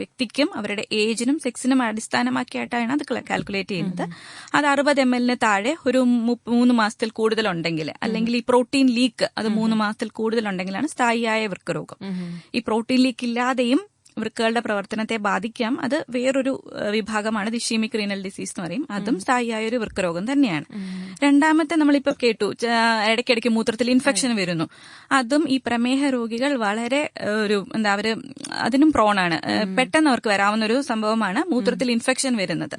വ്യക്തിക്കും അവരുടെ ഏജിനും സെക്സിനും അടിസ്ഥാനമാക്കിയിട്ടാണ് അത് കാൽക്കുലേറ്റ് ചെയ്യുന്നത്. അത് 60 ml താഴെ ഒരു 3 മാസത്തിൽ കൂടുതലുണ്ടെങ്കിൽ, അല്ലെങ്കിൽ ഈ പ്രോട്ടീൻ ലീക്ക് അത് 3 മാസത്തിൽ കൂടുതലുണ്ടെങ്കിലാണ് സ്ഥായിയായ വൃക്കരോഗം. ഈ പ്രോട്ടീൻ ലീക്ക് ഇല്ലാതെയും വൃക്കകളുടെ പ്രവർത്തനത്തെ ബാധിക്കാം. അത് വേറൊരു വിഭാഗമാണ് ഇസ്കീമിക് റീനൽ ഡിസീസ് എന്ന് പറയും. അതും സ്ഥായിയായ ഒരു വൃക്കരോഗം തന്നെയാണ്. രണ്ടാമത്തെ നമ്മളിപ്പോ കേട്ടു, ഇടയ്ക്കിടയ്ക്ക് മൂത്രത്തിൽ ഇൻഫെക്ഷൻ വരുന്നു. അതും ഈ പ്രമേഹ രോഗികൾ വളരെ ഒരു അവര് അതിനും പ്രോണാണ്. പെട്ടെന്ന് അവർക്ക് വരാവുന്ന ഒരു സംഭവമാണ് മൂത്രത്തിൽ ഇൻഫെക്ഷൻ വരുന്നത്.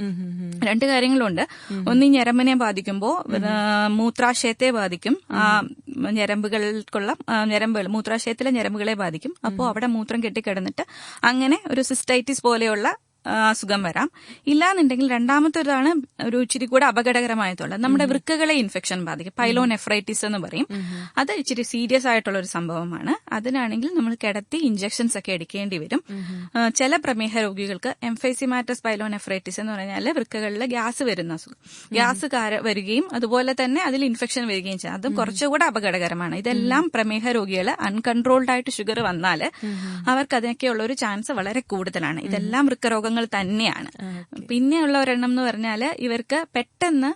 2 കാര്യങ്ങളുണ്ട്. ഒന്ന്, ഈ ഞരമ്പിനെ ബാധിക്കുമ്പോൾ മൂത്രാശയത്തെ ബാധിക്കും. ആ ഞരമ്പുകൾക്കുള്ള ഞരമ്പുകൾ, മൂത്രാശയത്തിലെ ഞരമ്പുകളെ ബാധിക്കും. അപ്പോൾ അവിടെ മൂത്രം കെട്ടിക്കിടന്നിട്ട് അങ്ങനെ ഒരു സിസ്റ്റൈറ്റിസ് പോലെയുള്ള അസുഖം വരാം. ഇല്ലാന്നുണ്ടെങ്കിൽ രണ്ടാമത്തേതാണ് ഒരു ഇച്ചിരി കൂടെ അപകടകരമായിട്ടുള്ളത്, നമ്മുടെ വൃക്കകളെ ഇൻഫെക്ഷൻ ബാധിക്കും. പൈലോനെഫ്രൈറ്റിസ് എന്ന് പറയും. അത് ഇച്ചിരി സീരിയസ് ആയിട്ടുള്ള ഒരു സംഭവമാണ്. അതിനാണെങ്കിൽ നമ്മൾ കിടത്തി ഇഞ്ചക്ഷൻസ് ഒക്കെ എടുക്കേണ്ടി വരും. ചില പ്രമേഹ രോഗികൾക്ക് എംഫൈസിമാറ്റസ് പൈലോനെഫ്രൈറ്റിസ് എന്ന് പറഞ്ഞാൽ വൃക്കകളിൽ ഗ്യാസ് വരുന്ന അസുഖം, ഗ്യാസ് വരികയും അതുപോലെ തന്നെ അതിൽ ഇൻഫെക്ഷൻ വരികയും ചെയ്യും. അതും കുറച്ചുകൂടെ അപകടകരമാണ്. ഇതെല്ലാം പ്രമേഹ രോഗികൾ അൺകൺട്രോൾഡ് ആയിട്ട് ഷുഗർ വന്നാൽ അവർക്ക് അതിനൊക്കെയുള്ള ഒരു ചാൻസ് വളരെ കൂടുതലാണ്. ഇതെല്ലാം വൃക്കരോഗങ്ങൾ രോഗങ്ങൾ തന്നെയാണ്. പിന്നെയുള്ള ഒരെണ്ണം എന്ന് പറഞ്ഞാല് ഇവർക്ക് പെട്ടെന്ന്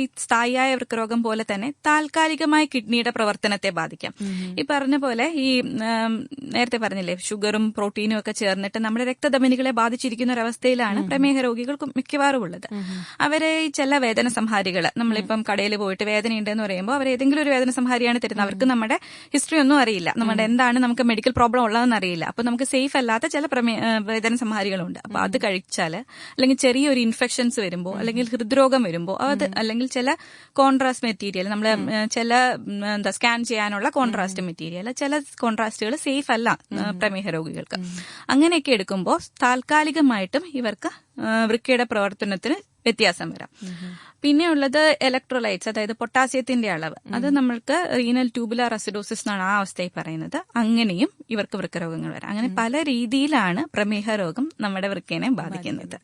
ഈ സ്ഥായിയായ വൃക്കരോഗം പോലെ തന്നെ താൽക്കാലികമായി കിഡ്നിയുടെ പ്രവർത്തനത്തെ ബാധിക്കാം. ഈ പറഞ്ഞ പോലെ ഈ നേരത്തെ പറഞ്ഞില്ലേ, ഷുഗറും പ്രോട്ടീനും ഒക്കെ ചേർന്നിട്ട് നമ്മുടെ രക്തധമനികളെ ബാധിച്ചിരിക്കുന്ന ഒരവസ്ഥയിലാണ് പ്രമേഹ രോഗികൾക്ക് മിക്കവാറും ഉള്ളത്. അവരെ ഈ ചില വേദന സംഹാരികൾ, നമ്മളിപ്പം കടയിൽ പോയിട്ട് വേദനയുണ്ടെന്ന് പറയുമ്പോൾ അവർ ഏതെങ്കിലും ഒരു വേദന സംഹാരിയാണ് തരുന്നത്. അവർക്ക് നമ്മുടെ ഹിസ്റ്ററി ഒന്നും അറിയില്ല, നമ്മുടെ എന്താണ് നമുക്ക് മെഡിക്കൽ പ്രോബ്ലം ഉള്ളതെന്ന് അറിയില്ല. അപ്പൊ നമുക്ക് സേഫ് അല്ലാത്ത ചില വേദന സംഹാരികളുണ്ട്. അപ്പൊ അത് കഴിച്ചാല്, അല്ലെങ്കിൽ ചെറിയൊരു ഇൻഫെക്ഷൻസ് വരുമ്പോൾ, അല്ലെങ്കിൽ ഹൃദ്രോഗം വരുമ്പോൾ, അത് അല്ലെങ്കിൽ ചില കോൺട്രാസ്റ്റ് മെറ്റീരിയൽ, നമ്മള് ചില സ്കാൻ ചെയ്യാനുള്ള കോൺട്രാസ്റ്റ് മെറ്റീരിയൽ, ചില കോൺട്രാസ്റ്റുകൾ സേഫ് അല്ല പ്രമേഹ രോഗികൾക്ക്. അങ്ങനെയൊക്കെ എടുക്കുമ്പോൾ താൽക്കാലികമായിട്ടും ഇവർക്ക് വൃക്കയുടെ പ്രവർത്തനത്തിന് വ്യത്യാസം വരാം. പിന്നെ ഉള്ളത് ഇലക്ട്രോലൈറ്റ്സ്, അതായത് പൊട്ടാസ്യത്തിന്റെ അളവ്. അത് നമ്മൾക്ക് റീനൽ ട്യൂബുലാർ അസിഡോസിസ് എന്നാണ് ആ അവസ്ഥയിൽ പറയുന്നത്. അങ്ങനെയും ഇവർക്ക് വൃക്കരോഗങ്ങൾ വരാം. അങ്ങനെ പല രീതിയിലാണ് പ്രമേഹ രോഗം നമ്മുടെ വൃക്കേനെ ബാധിക്കുന്നത്.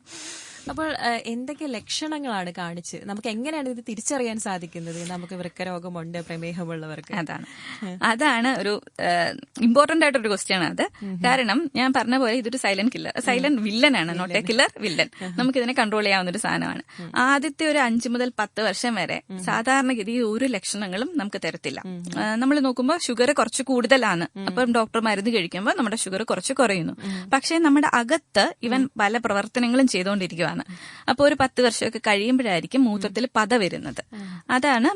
അപ്പോൾ എന്തൊക്കെ ലക്ഷണങ്ങളാണ് കാണിച്ച് നമുക്ക് എങ്ങനെയാണ് ഇത് തിരിച്ചറിയാൻ സാധിക്കുന്നത് നമുക്ക് വൃക്കരോഗമുണ്ട് പ്രമേഹമുള്ളവർക്ക്? അതാണ് ഒരു ഇമ്പോർട്ടന്റ് ആയിട്ടൊരു ക്വസ്റ്റ്യൻ അത്. കാരണം ഞാൻ പറഞ്ഞ പോലെ ഇതൊരു സൈലന്റ് വില്ലനാണ്, നോട്ട് എ കില്ലർ, വില്ലൻ. നമുക്ക് ഇതിനെ കൺട്രോൾ ചെയ്യാവുന്ന ഒരു സാധനമാണ്. ആദ്യത്തെ ഒരു 5 മുതൽ 10 വർഷം വരെ സാധാരണഗതി ഒരു ലക്ഷണങ്ങളും നമുക്ക് തരത്തില്ല. നമ്മൾ നോക്കുമ്പോൾ ഷുഗർ കുറച്ച് കൂടുതലാണ്, അപ്പം ഡോക്ടർ മരുന്ന് കഴിക്കുമ്പോൾ നമ്മുടെ ഷുഗർ കുറച്ച് കുറയുന്നു. പക്ഷെ നമ്മുടെ അകത്ത് ഇവൻ പല പ്രവർത്തനങ്ങളും ചെയ്തുകൊണ്ടിരിക്കുക. അപ്പോൾ ഒരു 10 വർഷമൊക്കെ കഴിയുമ്പോഴായിരിക്കും മൂത്രത്തിൽ പത വരുന്നത്. അതാണ്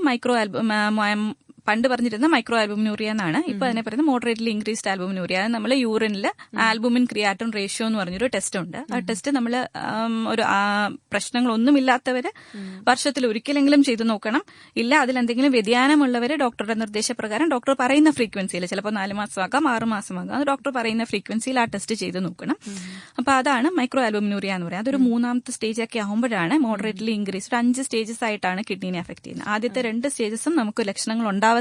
പണ്ട് പറഞ്ഞിരുന്ന മൈക്രോ ആൽബുമിനൂറിയ എന്നാണ്. ഇപ്പൊ അതിനെ പറയുന്നത് മോഡറേറ്റ്ലി ഇൻക്രീസ്ഡ് ആൽബുമിനൂറിയ. അത് നമ്മൾ യൂറിനിൽ ആൽബുമിൻ ക്രിയാറ്റിൻ റേഷ്യോ എന്ന് പറഞ്ഞൊരു ടെസ്റ്റ് ഉണ്ട്. ആ ടെസ്റ്റ് നമ്മൾ ഒരു പ്രശ്നങ്ങളൊന്നുമില്ലാത്തവര് വർഷത്തിൽ ഒരിക്കലെങ്കിലും ചെയ്തു നോക്കണം. ഇല്ല അതിലെന്തെങ്കിലും വ്യതിയാനമുള്ളവര് ഡോക്ടറുടെ നിർദ്ദേശപ്രകാരം ഡോക്ടർ പറയുന്ന ഫ്രീക്വൻസിയിൽ, ചിലപ്പോൾ 4 മാസമാകാം 6 മാസമാകാം, അത് ഡോക്ടർ പറയുന്ന ഫ്രീക്വൻസിയിൽ ആ ടെസ്റ്റ് ചെയ്ത് നോക്കണം. അപ്പൊ അതാണ് മൈക്രോ ആൽബുമിനൂറിയ എന്ന് പറയുന്നത്. അതൊരു 3ാമത്തെ സ്റ്റേജ് ഒക്കെ ആകുമ്പോഴാണ് മോഡറേറ്റ്ലി ഇൻക്രീസ്ഡ്. 5 സ്റ്റേജസ് ആയിട്ടാണ് കിഡ്നിനെ അഫക്ട് ചെയ്യുന്നത്. ആദ്യത്തെ 2 സ്റ്റേജസും നമുക്ക് ലക്ഷണങ്ങൾ ഉണ്ടാവും,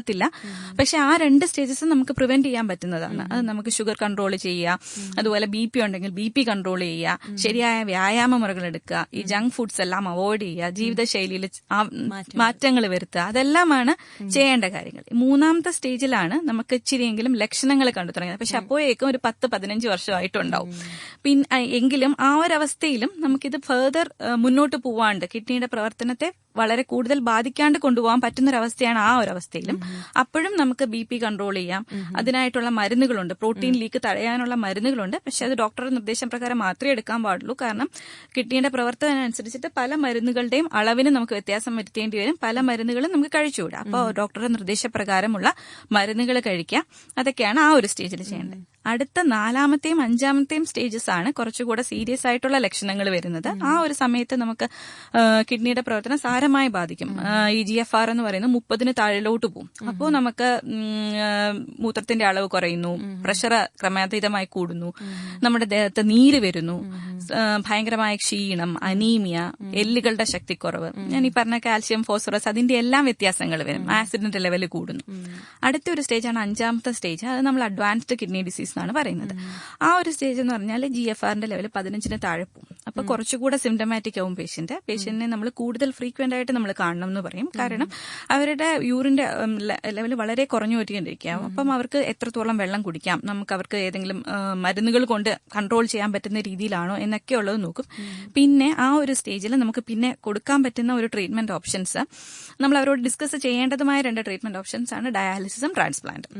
പക്ഷെ ആ 2 സ്റ്റേജസും നമുക്ക് പ്രിവെന്റ് ചെയ്യാൻ പറ്റുന്നതാണ്. അത് നമുക്ക് ഷുഗർ കൺട്രോൾ ചെയ്യുക, അതുപോലെ BP ഉണ്ടെങ്കിൽ BP കൺട്രോൾ ചെയ്യുക, ശരിയായ വ്യായാമ മുറകൾ എടുക്കുക, ഈ ജങ്ക് ഫുഡ്സ് എല്ലാം അവോയ്ഡ് ചെയ്യുക, ജീവിതശൈലിയിൽ മാറ്റങ്ങൾ വരുത്തുക, അതെല്ലാമാണ് ചെയ്യേണ്ട കാര്യങ്ങൾ. 3ാമത്തെ സ്റ്റേജിലാണ് നമുക്ക് ഇച്ചിരിയെങ്കിലും ലക്ഷണങ്ങൾ കണ്ടു തുടങ്ങിയത്. പക്ഷെ അപ്പോഴേക്കും ഒരു 10-15 വർഷമായിട്ടുണ്ടാവും. പിന്നെ എങ്കിലും ആ ഒരവസ്ഥയിലും നമുക്കിത് ഫെർദർ മുന്നോട്ട് പോവാണ്ട് കിഡ്നിയുടെ പ്രവർത്തനത്തെ വളരെ കൂടുതൽ ബാധിക്കാണ്ട് കൊണ്ടുപോകാൻ പറ്റുന്നൊരവസ്ഥയാണ് ആ ഒരു അവസ്ഥയിലും. അപ്പോഴും നമുക്ക് BP കൺട്രോൾ ചെയ്യാം. അതിനായിട്ടുള്ള മരുന്നുകളുണ്ട്, പ്രോട്ടീൻ ലീക്ക് തടയാനുള്ള മരുന്നുകളുണ്ട്. പക്ഷെ അത് ഡോക്ടറുടെ നിർദ്ദേശപ്രകാരം മാത്രമേ എടുക്കാൻ പാടുള്ളൂ. കാരണം കിഡ്നിയുടെ പ്രവർത്തനം അനുസരിച്ചിട്ട് പല മരുന്നുകളുടെയും അളവിന് നമുക്ക് വ്യത്യാസം വരുത്തേണ്ടി വരും. പല മരുന്നുകളും നമുക്ക് കഴിച്ചുകൂടാ. അപ്പോൾ ഡോക്ടറുടെ നിർദ്ദേശപ്രകാരമുള്ള മരുന്നുകൾ കഴിക്കുക. അതൊക്കെയാണ് ആ ഒരു സ്റ്റേജിൽ ചെയ്യേണ്ടത്. അടുത്ത 4ാമത്തെയും 5ാമത്തെയും സ്റ്റേജസ് ആണ് കുറച്ചുകൂടെ സീരിയസ് ആയിട്ടുള്ള ലക്ഷണങ്ങൾ വരുന്നത്. ആ ഒരു സമയത്ത് നമുക്ക് കിഡ്നിയുടെ പ്രവർത്തനം സാരമായി ബാധിക്കും. ഈ GFR എന്ന് പറയുന്നത് 30-ന് താഴെലോട്ട് പോകും. അപ്പോൾ നമുക്ക് മൂത്രത്തിന്റെ അളവ് കുറയുന്നു, പ്രഷർ ക്രമാതീതമായി കൂടുന്നു, നമ്മുടെ ദേഹത്ത് നീര് വരുന്നു, ഭയങ്കരമായ ക്ഷീണം, അനീമിയ, എല്ലുകളുടെ ശക്തിക്കുറവ്, ഞാൻ ഈ പറഞ്ഞ കാൽഷ്യം, ഫോസ്ഫറസ്, അതിന്റെ എല്ലാം വ്യത്യാസങ്ങൾ വരും. ആസിഡിന്റെ ലെവൽ കൂടുന്നു. അടുത്തൊരു സ്റ്റേജാണ് 5ാമത്തെ സ്റ്റേജ്. അത് നമ്മൾ അഡ്വാൻസ്ഡ് കിഡ്നി ഡിസീസ് എന്നാണ് പറയുന്നത്. ആ ഒരു സ്റ്റേജ് എന്ന് പറഞ്ഞാൽ GFRന്റെ ലെവൽ 15-ന് താഴെ പോകും. അപ്പൊ കുറച്ചുകൂടെ സിംറ്റമാറ്റിക് ആവും പേഷ്യന്റിനെ നമ്മൾ കൂടുതൽ ഫ്രീക്വന്റ് ആയിട്ട് നമ്മൾ കാണണം എന്ന് പറയും. കാരണം അവരുടെ യൂറിന്റെ ലെവൽ വളരെ കുറഞ്ഞു വരികയും അപ്പം അവർക്ക് എത്രത്തോളം വെള്ളം കുടിക്കാം, നമുക്ക് അവർക്ക് ഏതെങ്കിലും മരുന്നുകൾ കൊണ്ട് കൺട്രോൾ ചെയ്യാൻ പറ്റുന്ന രീതിയിലാണോ എന്നൊക്കെ ഉള്ളത് നോക്കും. പിന്നെ ആ ഒരു സ്റ്റേജിൽ നമുക്ക് പിന്നെ കൊടുക്കാൻ പറ്റുന്ന ഒരു ട്രീറ്റ്മെന്റ് ഓപ്ഷൻസ്, നമ്മൾ അവരോട് ഡിസ്കസ് ചെയ്യേണ്ടതുമായ 2 ട്രീറ്റ്മെന്റ് ഓപ്ഷൻസ് ആണ് ഡയാലിസിസും ട്രാൻസ്പ്ലാന്റും.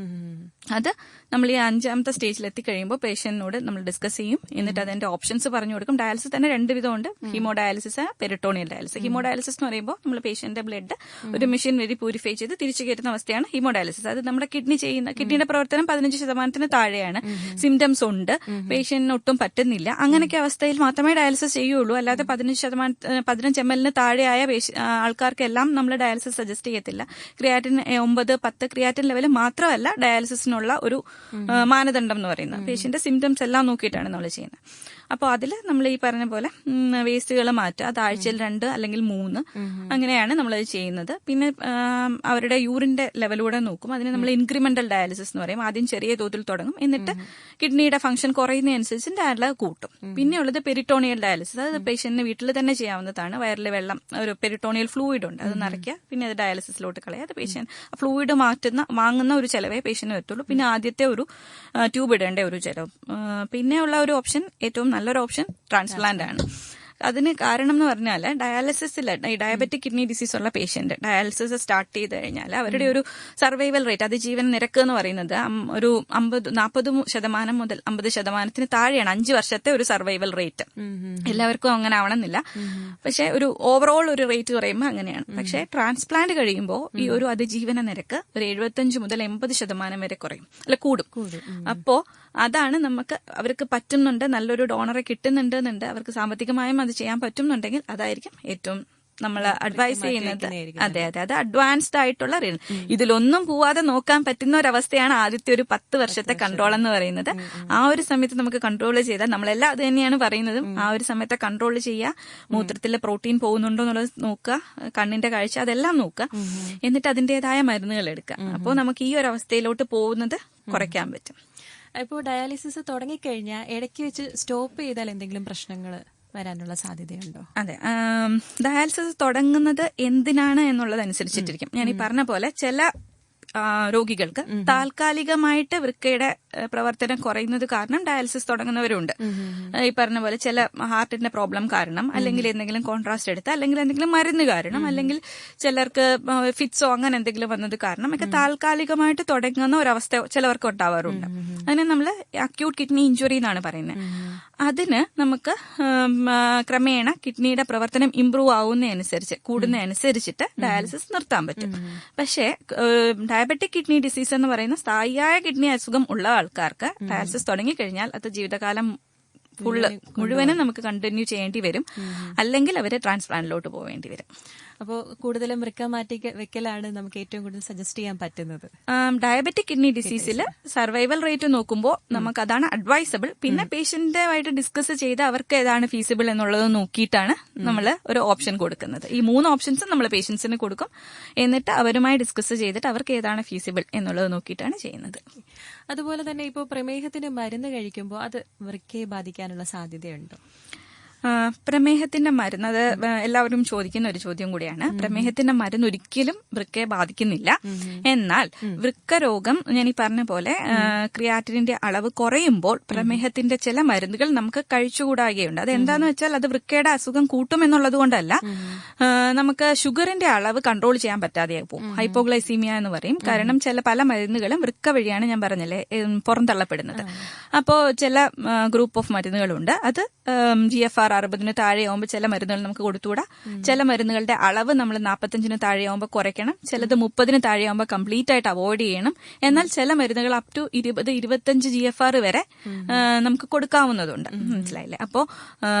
അത് നമ്മൾ ഈ 5ാമത്തെ സ്റ്റേജിൽ എത്തിക്കഴിയുമ്പോൾ പേഷ്യന്റിനോട് നമ്മൾ ഡിസ്കസ് ചെയ്യും. എന്നിട്ട് അതിന്റെ ഓപ്ഷൻസ് പറഞ്ഞു കൊടുക്കും. ഡയാലിസിസ് തന്നെ 2 വിധമുണ്ട്, ഹീമോഡയാലിസിസ്, പെരിട്ടോണിയൽ ഡയാലിസിസ്. ഹീമോഡയാലിസിസ് എന്ന് പറയുമ്പോൾ നമ്മൾ പേഷ്യന്റിന്റെ ബ്ലഡ് ഒരു മെഷീൻ വഴി പ്യൂരിഫൈ ചെയ്ത് തിരിച്ചു കയറ്റുന്ന അവസ്ഥയാണ് ഹീമോഡയാലിസിസ്. അത് നമ്മുടെ കിഡ്നിയുടെ പ്രവർത്തനം 15%-ന് താഴെയാണ്, സിംറ്റംസ് ഉണ്ട്, പേഷ്യന്റിന് ഒട്ടും പറ്റുന്നില്ല. അങ്ങനെയൊക്കെ അവസ്ഥയിൽ മാത്രമേ ഡയാലിസിസ് ചെയ്യുള്ളൂ. അല്ലാതെ 15 ml-ന് താഴെയായ ആൾക്കാർക്കെല്ലാം നമ്മൾ ഡയാലിസിസ് സജസ്റ്റ് ചെയ്യത്തില്ല. ക്രിയാറ്റിൻ 9-10 ക്രിയാറ്റിൻ ലെവൽ മാത്രമല്ല ഡയാലിസിസിനുള്ള ഒരു മാനദണ്ഡം എന്ന് പറയുന്നത്. പേഷ്യന്റ് സിംറ്റംസ് എല്ലാം നോക്കിയിട്ടാണ് നമ്മൾ ചെയ്യുന്നത്. അപ്പോൾ അതിൽ നമ്മൾ ഈ പറഞ്ഞ പോലെ വേസ്റ്റുകൾ മാറ്റുക, അത് ആഴ്ചയിൽ 2 അല്ലെങ്കിൽ 3 അങ്ങനെയാണ് നമ്മളത് ചെയ്യുന്നത്. പിന്നെ അവരുടെ യൂറിന്റെ ലെവലൂടെ നോക്കും. അതിന് നമ്മൾ ഇൻക്രിമെന്റൽ ഡയാലിസിസ് എന്ന് പറയും. ആദ്യം ചെറിയ തോതിൽ തുടങ്ങും, എന്നിട്ട് കിഡ്നിയുടെ ഫംഗ്ഷൻ കുറയുന്നതനുസരിച്ച് ഡയല കൂട്ടും. പിന്നെ ഉള്ളത് പെരിട്ടോണിയൽ ഡയാലിസിസ്. അത് പേഷ്യന്റിന് വീട്ടിൽ തന്നെ ചെയ്യാവുന്നതാണ്. വയറിലെ വെള്ളം, ഒരു പെരിട്ടോണിയൽ ഫ്ലൂയിഡ് ഉണ്ട്, അത് നിറയ്ക്കുക, പിന്നെ അത് ഡയാലിസിസിലോട്ട് കളയുക. അത് പേഷ്യന്റ് ഫ്ലൂയിഡ് വാങ്ങുന്ന ഒരു ചെലവേ പേഷ്യന്റ് വരത്തുള്ളൂ. പിന്നെ ആദ്യത്തെ ഒരു ട്യൂബ് ഇടേണ്ട ഒരു ചെലവ്. പിന്നെയുള്ള ഒരു ഓപ്ഷൻ ഏറ്റവും നല്ലൊരു ഓപ്ഷൻ ട്രാൻസ്പ്ലാന്റ് ആണ്. അതിന് കാരണം എന്ന് പറഞ്ഞാൽ ഡയാലിസിസിൽ ഈ ഡയബറ്റിക് കിഡ്നി ഡിസീസ് ഉള്ള പേഷ്യന്റ് ഡയാലിസിസ് സ്റ്റാർട്ട് ചെയ്ത് കഴിഞ്ഞാൽ അവരുടെ ഒരു സർവൈവൽ റേറ്റ്, അതിജീവന നിരക്ക് എന്ന് പറയുന്നത് ഒരു 40% മുതൽ 50% താഴെയാണ് 5 വർഷത്തെ ഒരു സർവൈവൽ റേറ്റ്. എല്ലാവർക്കും അങ്ങനെ ആവണമെന്നില്ല, പക്ഷെ ഒരു ഓവറോൾ ഒരു റേറ്റ് പറയുമ്പോൾ അങ്ങനെയാണ്. പക്ഷെ ട്രാൻസ്പ്ലാന്റ് കഴിയുമ്പോൾ ഈ ഒരു അതിജീവന നിരക്ക് ഒരു 75 മുതൽ 80% വരെ കുറയും, അല്ല കൂടും. അപ്പോ അതാണ് നമുക്ക് അവർക്ക് പറ്റുന്നുണ്ട്, നല്ലൊരു ഡോണറെ കിട്ടുന്നുണ്ട്, അവർക്ക് സാമ്പത്തികമായും അത് ചെയ്യാൻ പറ്റുന്നുണ്ടെങ്കിൽ അതായിരിക്കും ഏറ്റവും നമ്മൾ അഡ്വൈസ് ചെയ്യുന്നത്. അതെ, അത് അഡ്വാൻസ്ഡ് ആയിട്ടുള്ള ഇതിലൊന്നും പോവാതെ നോക്കാൻ പറ്റുന്ന ഒരവസ്ഥയാണ് ആദ്യത്തെ ഒരു 10 വർഷത്തെ കൺട്രോൾ എന്ന് പറയുന്നത്. ആ ഒരു സമയത്ത് നമുക്ക് കൺട്രോൾ ചെയ്താൽ, നമ്മളെല്ലാം അത് തന്നെയാണ് പറയുന്നതും, ആ ഒരു സമയത്ത് കൺട്രോൾ ചെയ്യുക, മൂത്രത്തിലെ പ്രോട്ടീൻ പോകുന്നുണ്ടോ എന്നുള്ളത് നോക്കുക, കണ്ണിന്റെ കാഴ്ച അതെല്ലാം നോക്കുക, എന്നിട്ട് അതിന്റേതായ മരുന്നുകൾ എടുക്കുക. അപ്പോൾ നമുക്ക് ഈ ഒരു അവസ്ഥയിലോട്ട് പോകുന്നത് കുറയ്ക്കാൻ പറ്റും. ഇപ്പോൾ ഡയാലിസിസ് തുടങ്ങിക്കഴിഞ്ഞാൽ ഇടയ്ക്ക് വെച്ച് സ്റ്റോപ്പ് ചെയ്താൽ എന്തെങ്കിലും പ്രശ്നങ്ങൾ വരാനുള്ള സാധ്യതയുണ്ടോ? അതെ, ഡയാലിസിസ് തുടങ്ങുന്നത് എന്തിനാണ് എന്നുള്ളതനുസരിച്ചിട്ടിരിക്കും. ഞാൻ ഈ പറഞ്ഞ പോലെ ചില രോഗികൾക്ക് താൽക്കാലികമായിട്ട് വൃക്കയുടെ പ്രവർത്തനം കുറയുന്നത് കാരണം ഡയാലിസിസ് തുടങ്ങുന്നവരുണ്ട്. ഈ പറഞ്ഞ പോലെ ചില ഹാർട്ടിന്റെ പ്രോബ്ലം കാരണം, അല്ലെങ്കിൽ എന്തെങ്കിലും കോൺട്രാസ്റ്റ് എടുത്ത്, അല്ലെങ്കിൽ എന്തെങ്കിലും മരുന്ന് കാരണം, അല്ലെങ്കിൽ ചിലർക്ക് ഫിറ്റ്സോ അങ്ങനെ എന്തെങ്കിലും വന്നത് കാരണം ഒക്കെ താൽക്കാലികമായിട്ട് തുടങ്ങുന്ന ഒരവസ്ഥ ചിലവർക്ക് ഉണ്ടാവാറുണ്ട്. അതിനെ നമ്മൾ അക്യൂട്ട് കിഡ്നി ഇഞ്ചുറി എന്നാണ് പറയുന്നത്. അതിന് നമുക്ക് ക്രമേണ കിഡ്നിയുടെ പ്രവർത്തനം ഇംപ്രൂവ് ആവുന്നതനുസരിച്ച്, കൂടുന്നതനുസരിച്ചിട്ട് ഡയാലിസിസ് നിർത്താൻ പറ്റും. പക്ഷേ ഡയബറ്റിക് കിഡ്നി ഡിസീസ് എന്ന് പറയുന്ന സ്ഥായിയായ കിഡ്നി അസുഖം ഉള്ള ആൾക്കാർക്ക് ഡയാലിസിസ് തുടങ്ങിക്കഴിഞ്ഞാൽ അത് ജീവിതകാലം മുഴുവനും നമുക്ക് കണ്ടിന്യൂ ചെയ്യേണ്ടി വരും, അല്ലെങ്കിൽ അവര് ട്രാൻസ്പ്ലാന്റിലോട്ട് പോവേണ്ടി വരും. അപ്പോൾ കൂടുതലും വൃക്ക മാറ്റി വെക്കലാണ് നമുക്ക് ഏറ്റവും കൂടുതൽ സജസ്റ്റ് ചെയ്യാൻ പറ്റുന്നത്. ഡയബറ്റിക് കിഡ്നി ഡിസീസിൽ സർവൈവൽ റേറ്റ് നോക്കുമ്പോൾ നമുക്ക് അതാണ് അഡ്വൈസബിൾ. പിന്നെ പേഷ്യന്റുമായിട്ട് ഡിസ്കസ് ചെയ്ത് അവർക്ക് ഏതാണ് ഫീസിബിൾ എന്നുള്ളത് നോക്കിയിട്ടാണ് നമ്മൾ ഒരു ഓപ്ഷൻ കൊടുക്കുന്നത്. ഈ 3 ഓപ്ഷൻസ് നമ്മൾ പേഷ്യൻസിന് കൊടുക്കും, എന്നിട്ട് അവരുമായി ഡിസ്കസ് ചെയ്തിട്ട് അവർക്ക് ഏതാണ് ഫീസിബിൾ എന്നുള്ളത് നോക്കിയിട്ടാണ് ചെയ്യുന്നത്. അതുപോലെ തന്നെ ഇപ്പോൾ പ്രമേഹത്തിന് മരുന്ന് കഴിക്കുമ്പോൾ അത് വൃക്കയെ ബാധിക്കാനുള്ള സാധ്യതയുണ്ടോ? പ്രമേഹത്തിന്റെ മരുന്ന്, അത് എല്ലാവരും ചോദിക്കുന്ന ഒരു ചോദ്യം കൂടിയാണ്. പ്രമേഹത്തിന്റെ മരുന്ന് ഒരിക്കലും വൃക്കയെ ബാധിക്കുന്നില്ല. എന്നാൽ വൃക്ക രോഗം, ഞാൻ ഈ പറഞ്ഞ പോലെ ക്രിയാറ്റിനിന്റെ അളവ് കുറയുമ്പോൾ പ്രമേഹത്തിന്റെ ചില മരുന്നുകൾ നമുക്ക് കഴിച്ചുകൂടാകുകയുണ്ട്. അത് എന്താന്ന് വെച്ചാൽ അത് വൃക്കയുടെ അസുഖം കൂട്ടുമെന്നുള്ളത് കൊണ്ടല്ല, നമുക്ക് ഷുഗറിന്റെ അളവ് കൺട്രോൾ ചെയ്യാൻ പറ്റാതെ പോകും. ഹൈപ്പോഗ്ലൈസീമിയ എന്ന് പറയും. കാരണം പല മരുന്നുകളും വൃക്ക വഴിയാണ്, ഞാൻ പറഞ്ഞല്ലേ, പുറന്തള്ളപ്പെടുന്നത്. അപ്പോൾ ചില ഗ്രൂപ്പ് ഓഫ് മരുന്നുകളുണ്ട്, അത് GFR 60 താഴെയാവുമ്പോൾ ചില മരുന്നുകൾ നമുക്ക് കൊടുത്തുകൂടാ. ചില മരുന്നുകളുടെ അളവ് നമ്മൾ 45 താഴെയാവുമ്പോൾ കുറയ്ക്കണം. ചിലത് 30 താഴെയാവുമ്പോൾ കംപ്ലീറ്റ് ആയിട്ട് അവോയ്ഡ് ചെയ്യണം. എന്നാൽ ചില മരുന്നുകൾ അപ് ടു 20-25 GFR വരെ നമുക്ക് കൊടുക്കാവുന്നതുണ്ട്. മനസ്സിലായില്ലേ? അപ്പോ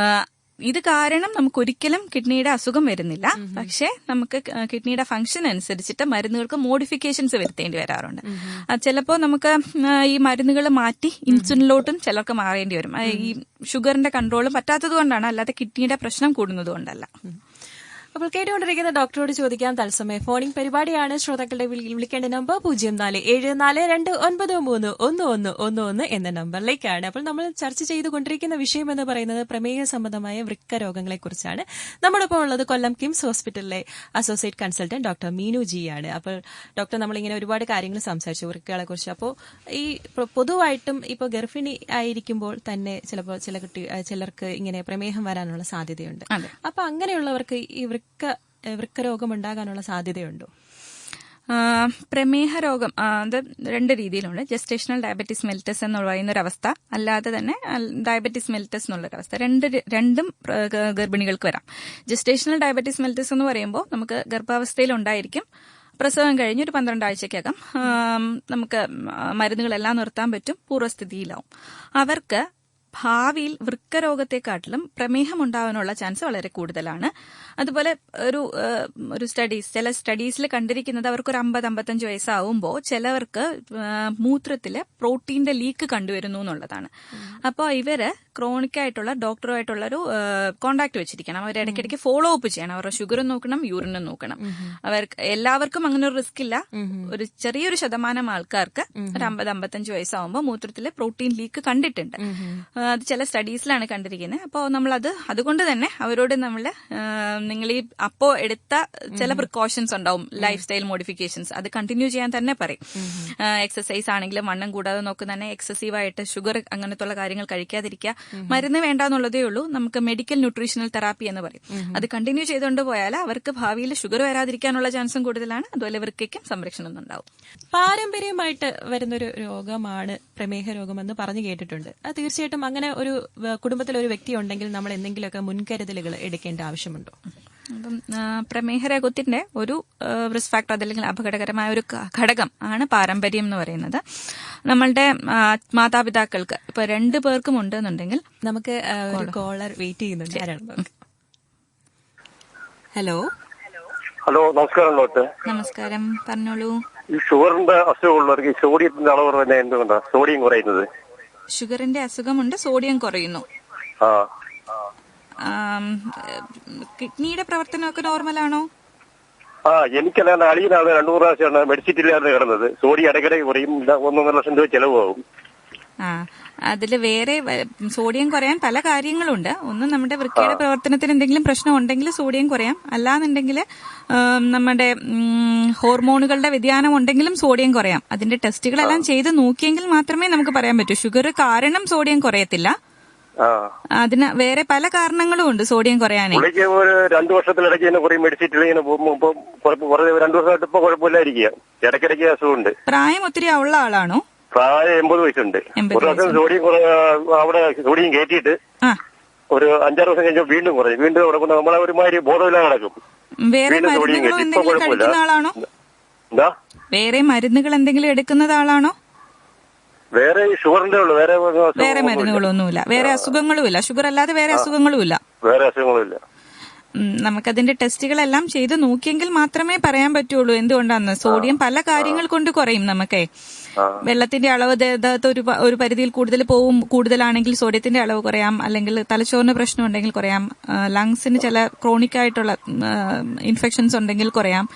ഇത് കാരണം നമുക്ക് ഒരിക്കലും കിഡ്നിയുടെ അസുഖം വരുന്നില്ല. പക്ഷെ നമുക്ക് കിഡ്നിയുടെ ഫംഗ്ഷൻ അനുസരിച്ചിട്ട് മരുന്നുകൾക്ക് മോഡിഫിക്കേഷൻസ് വരുത്തേണ്ടി വരാറുണ്ട്. ചിലപ്പോൾ നമുക്ക് ഈ മരുന്നുകൾ മാറ്റി ഇൻസുലിനിലോട്ടും ചിലർക്ക് മാറേണ്ടി വരും. ഈ ഷുഗറിന്റെ കൺട്രോൾ പറ്റാത്തത് കൊണ്ടാണ്, അല്ലാതെ കിഡ്നിയുടെ പ്രശ്നം കൂടുന്നത് കൊണ്ടല്ല. അപ്പോൾ കേട്ടുകൊണ്ടിരിക്കുന്ന ഡോക്ടറോട് ചോദിക്കാൻ തത്സമയ ഫോണിംഗ് പരിപാടിയാണ്. ശ്രോതാക്കളുടെ വിളിക്കേണ്ട നമ്പർ 0474293111 എന്ന നമ്പറിലേക്കാണ്. അപ്പോൾ നമ്മൾ ചർച്ച ചെയ്തുകൊണ്ടിരിക്കുന്ന വിഷയം എന്ന് പറയുന്നത് പ്രമേഹ സംബന്ധമായ വൃക്ക രോഗങ്ങളെ കുറിച്ചാണ്. നമ്മളിപ്പോൾ ഉള്ളത് കൊല്ലം കിംസ് ഹോസ്പിറ്റലിലെ അസോസിയേറ്റ് കൺസൾട്ടന്റ് ഡോക്ടർ മീനു ജിയാണ്. അപ്പോൾ ഡോക്ടർ, നമ്മളിങ്ങനെ ഒരുപാട് കാര്യങ്ങൾ സംസാരിച്ചു വൃക്കകളെ കുറിച്ച്. അപ്പോൾ ഈ പൊതുവായിട്ടും ഇപ്പോൾ ഗർഭിണി ആയിരിക്കുമ്പോൾ തന്നെ ചിലപ്പോൾ ചിലർക്ക് ഇങ്ങനെ പ്രമേഹം വരാനുള്ള സാധ്യതയുണ്ട്. അപ്പൊ അങ്ങനെയുള്ളവർക്ക് ഈ വൃക്ക രോഗം ഉണ്ടാകാനുള്ള സാധ്യതയുണ്ടോ? പ്രമേഹ രോഗം അത് 2 രീതിയിലുണ്ട്. ജസ്റ്റേഷണൽ ഡയബറ്റിസ് മെലിറ്റസ് എന്ന് പറയുന്ന ഒരു അവസ്ഥ, അല്ലാതെ തന്നെ ഡയബറ്റിസ് മെലിറ്റസ് എന്നുള്ളൊരവസ്ഥ. രണ്ടും ഗർഭിണികൾക്ക് വരാം. ജസ്റ്റേഷണൽ ഡയബറ്റിസ് മെലിറ്റസ് എന്ന് പറയുമ്പോൾ നമുക്ക് ഗർഭാവസ്ഥയിൽ ഉണ്ടായിരിക്കും. പ്രസവം കഴിഞ്ഞ് ഒരു 12 ആഴ്ചക്കകം നമുക്ക് മരുന്നുകളെല്ലാം നിർത്താൻ പറ്റും, പൂർവ്വസ്ഥിതിയിലാവും. അവർക്ക് ഭാവിയിൽ വൃക്കരോഗത്തെക്കാട്ടിലും പ്രമേഹം ഉണ്ടാവാനുള്ള ചാൻസ് വളരെ കൂടുതലാണ്. അതുപോലെ ചില സ്റ്റഡീസിൽ കണ്ടിരിക്കുന്നത് അവർക്കൊരു 50-55 വയസ്സാവുമ്പോൾ ചിലവർക്ക് മൂത്രത്തില് പ്രോട്ടീന്റെ ലീക്ക് കണ്ടുവരുന്നു എന്നുള്ളതാണ്. അപ്പോൾ ഇവര് ക്രോണിക് ആയിട്ടുള്ള ഡോക്ടറുമായിട്ടുള്ള ഒരു കോണ്ടാക്ട് വെച്ചിരിക്കണം. അവർ ഇടയ്ക്കിടയ്ക്ക് ഫോളോ അപ്പ് ചെയ്യണം. അവരുടെ ഷുഗറും നോക്കണം, യൂറിനും നോക്കണം. അവർക്ക് എല്ലാവർക്കും അങ്ങനെ ഒരു റിസ്ക് ഇല്ല. ഒരു ചെറിയൊരു ശതമാനം ആൾക്കാർക്ക് ഒരു 50-55 വയസ്സാവുമ്പോൾ മൂത്രത്തില് പ്രോട്ടീൻ ലീക്ക് കണ്ടിട്ടുണ്ട്. അത് ചില സ്റ്റഡീസിലാണ് കണ്ടിരിക്കുന്നത്. അപ്പോൾ നമ്മളത് അതുകൊണ്ട് തന്നെ അവരോട് നമ്മൾ നിങ്ങൾ ഈ അപ്പോ എടുത്ത ചില പ്രിക്കോഷൻസ് ഉണ്ടാവും, ലൈഫ് സ്റ്റൈൽ മോഡിഫിക്കേഷൻസ്, അത് കണ്ടിന്യൂ ചെയ്യാൻ തന്നെ പറയും. എക്സസൈസ് ആണെങ്കിലും വണ്ണം കൂടാതെ നോക്കുന്ന തന്നെ എക്സസീവായിട്ട് ഷുഗർ അങ്ങനത്തുള്ള കാര്യങ്ങൾ കഴിക്കാതിരിക്കുക. മരുന്ന് വേണ്ടാന്നുള്ളതേ ഉള്ളൂ. നമുക്ക് മെഡിക്കൽ ന്യൂട്രീഷണൽ തെറാപ്പി എന്ന് പറയും. അത് കണ്ടിന്യൂ ചെയ്തുകൊണ്ട് പോയാൽ അവർക്ക് ഭാവിയിൽ ഷുഗർ വരാതിരിക്കാനുള്ള ചാൻസും കൂടുതലാണ്. അതുപോലെ വൃക്കയ്ക്കും സംരക്ഷണം ഉണ്ടാവും. പാരമ്പര്യമായിട്ട് വരുന്നൊരു രോഗമാണ് പ്രമേഹ രോഗമെന്ന് പറഞ്ഞു കേട്ടിട്ടുണ്ട്. അത് തീർച്ചയായിട്ടും അങ്ങനെ ഒരു കുടുംബത്തിൽ ഒരു വ്യക്തി ഉണ്ടെങ്കിൽ നമ്മൾ എന്തെങ്കിലുമൊക്കെ മുൻകരുതലുകൾ എടുക്കേണ്ട ആവശ്യമുണ്ടോ? അപ്പം പ്രമേഹ രോഗത്തിന്റെ ഒരു റിസ്ക് ഫാക്ടർ അതല്ലെങ്കിൽ അപകടകരമായ ഒരു ഘടകം ആണ് പാരമ്പര്യം എന്ന് പറയുന്നത്. നമ്മളുടെ മാതാപിതാക്കൾക്ക് ഇപ്പൊ 2 പേർക്കും ഉണ്ടെന്നുണ്ടെങ്കിൽ നമുക്ക് ഒരു കോളർ വെയിറ്റ് ചെയ്യുന്നുണ്ട്. ആരാണ്? ഹലോ ഹലോ, നമസ്കാരം ഡോക്ടർ. നമസ്കാരം, പറഞ്ഞോളൂ. ഈ ഷുഗറിന്റെ അസുഖമുള്ളവർക്ക് ഈ സോഡിയത്തിന്റെ അളവ് തന്നെ എന്തുകൊണ്ടാണ് സോഡിയം കുറയുന്നത്? ഷുഗറിന്റെ അസുഖമുണ്ട്, സോഡിയം കുറയുന്നു. കിഡ്നിയുടെ പ്രവർത്തനമൊക്കെ നോർമലാണോ? എനിക്കല്ലാണ്ട് അളിയനാണ് 2 പ്രാവശ്യമാണ് മെഡിസിൻ ഇല്ലാതെ കിടന്നത്. സോഡിയം ഇടയ്ക്കിടയ്ക്ക് കുറയും, 1.5 ലക്ഷം രൂപ ചെലവാകും. അതില് വേറെ സോഡിയം കുറയാൻ പല കാര്യങ്ങളുണ്ട്. ഒന്ന് നമ്മുടെ വൃക്കയുടെ പ്രവർത്തനത്തിന് എന്തെങ്കിലും പ്രശ്നം ഉണ്ടെങ്കിൽ സോഡിയം കുറയാം. അല്ലാന്നുണ്ടെങ്കിൽ നമ്മുടെ ഹോർമോണുകളുടെ വ്യതിയാനം ഉണ്ടെങ്കിലും സോഡിയം കുറയാം. അതിന്റെ ടെസ്റ്റുകളെല്ലാം ചെയ്ത് നോക്കിയെങ്കിൽ മാത്രമേ നമുക്ക് പറയാൻ പറ്റൂ. ഷുഗർ കാരണം സോഡിയം കുറയത്തില്ല. അതിന് വേറെ പല കാരണങ്ങളും ഉണ്ട് സോഡിയം കുറയാനേ. 2 വർഷത്തിലിടയ്ക്ക് തന്നെ കുറെ മെഡിസിൻ 2 വർഷമായിട്ട് ഇപ്പൊ കുഴപ്പമില്ലായിരിക്കുക. ഇടയ്ക്കിടയ്ക്ക് അസുഖമുണ്ട്. പ്രായം ഒത്തിരി ഉള്ള ആളാണോ? പ്രായം 80 വയസ്സുണ്ട്. ഒരു ദിവസം സോഡിയം അവിടെ സോഡിയം കയറ്റിയിട്ട് ഒരു 5-6 ദിവസം കഴിഞ്ഞാൽ വീണ്ടും കുറയും. വീണ്ടും അവിടെ കൊണ്ട് നമ്മളെ ഒരുമാതിരി ബോധമില്ലാതെ നടക്കും. വേറെ മരുന്നുകൾ എന്തെങ്കിലും കഴിക്കുന്ന ആളാണോ? എന്താ? വേറെ മരുന്നുകൾ എന്തെങ്കിലും എടുക്കുന്നത് ആളാണോ? വേറെ ഷുഗറിന്റെ ഉള്ളു, വേറെ മരുന്നുകളൊന്നുമില്ല. വേറെ അസുഖങ്ങളുമില്ല. ഷുഗർ അല്ലാതെ വേറെ അസുഖങ്ങളുമില്ല. വേറെ അസുഖങ്ങളുമില്ല. നമുക്കതിന്റെ ടെസ്റ്റുകളെല്ലാം ചെയ്ത് നോക്കിയെങ്കിൽ മാത്രമേ പറയാൻ പറ്റുള്ളൂ എന്തുകൊണ്ടാന്ന്. സോഡിയം പല കാര്യങ്ങൾ കൊണ്ട് കുറയും. നമുക്കേ വെള്ളത്തിന്റെ അളവ് ദേഹത്ത് ഒരു പരിധിയിൽ കൂടുതലാണെങ്കിൽ സോഡിയത്തിന്റെ അളവ് കുറയാം. അല്ലെങ്കിൽ തലച്ചോറിന് പ്രശ്നം ഉണ്ടെങ്കിൽ കുറയാം. ലങ്സിന് ചില ക്രോണിക് ആയിട്ടുള്ള ഇൻഫെക്ഷൻസ് ഉണ്ടെങ്കിൽ കുറയാം.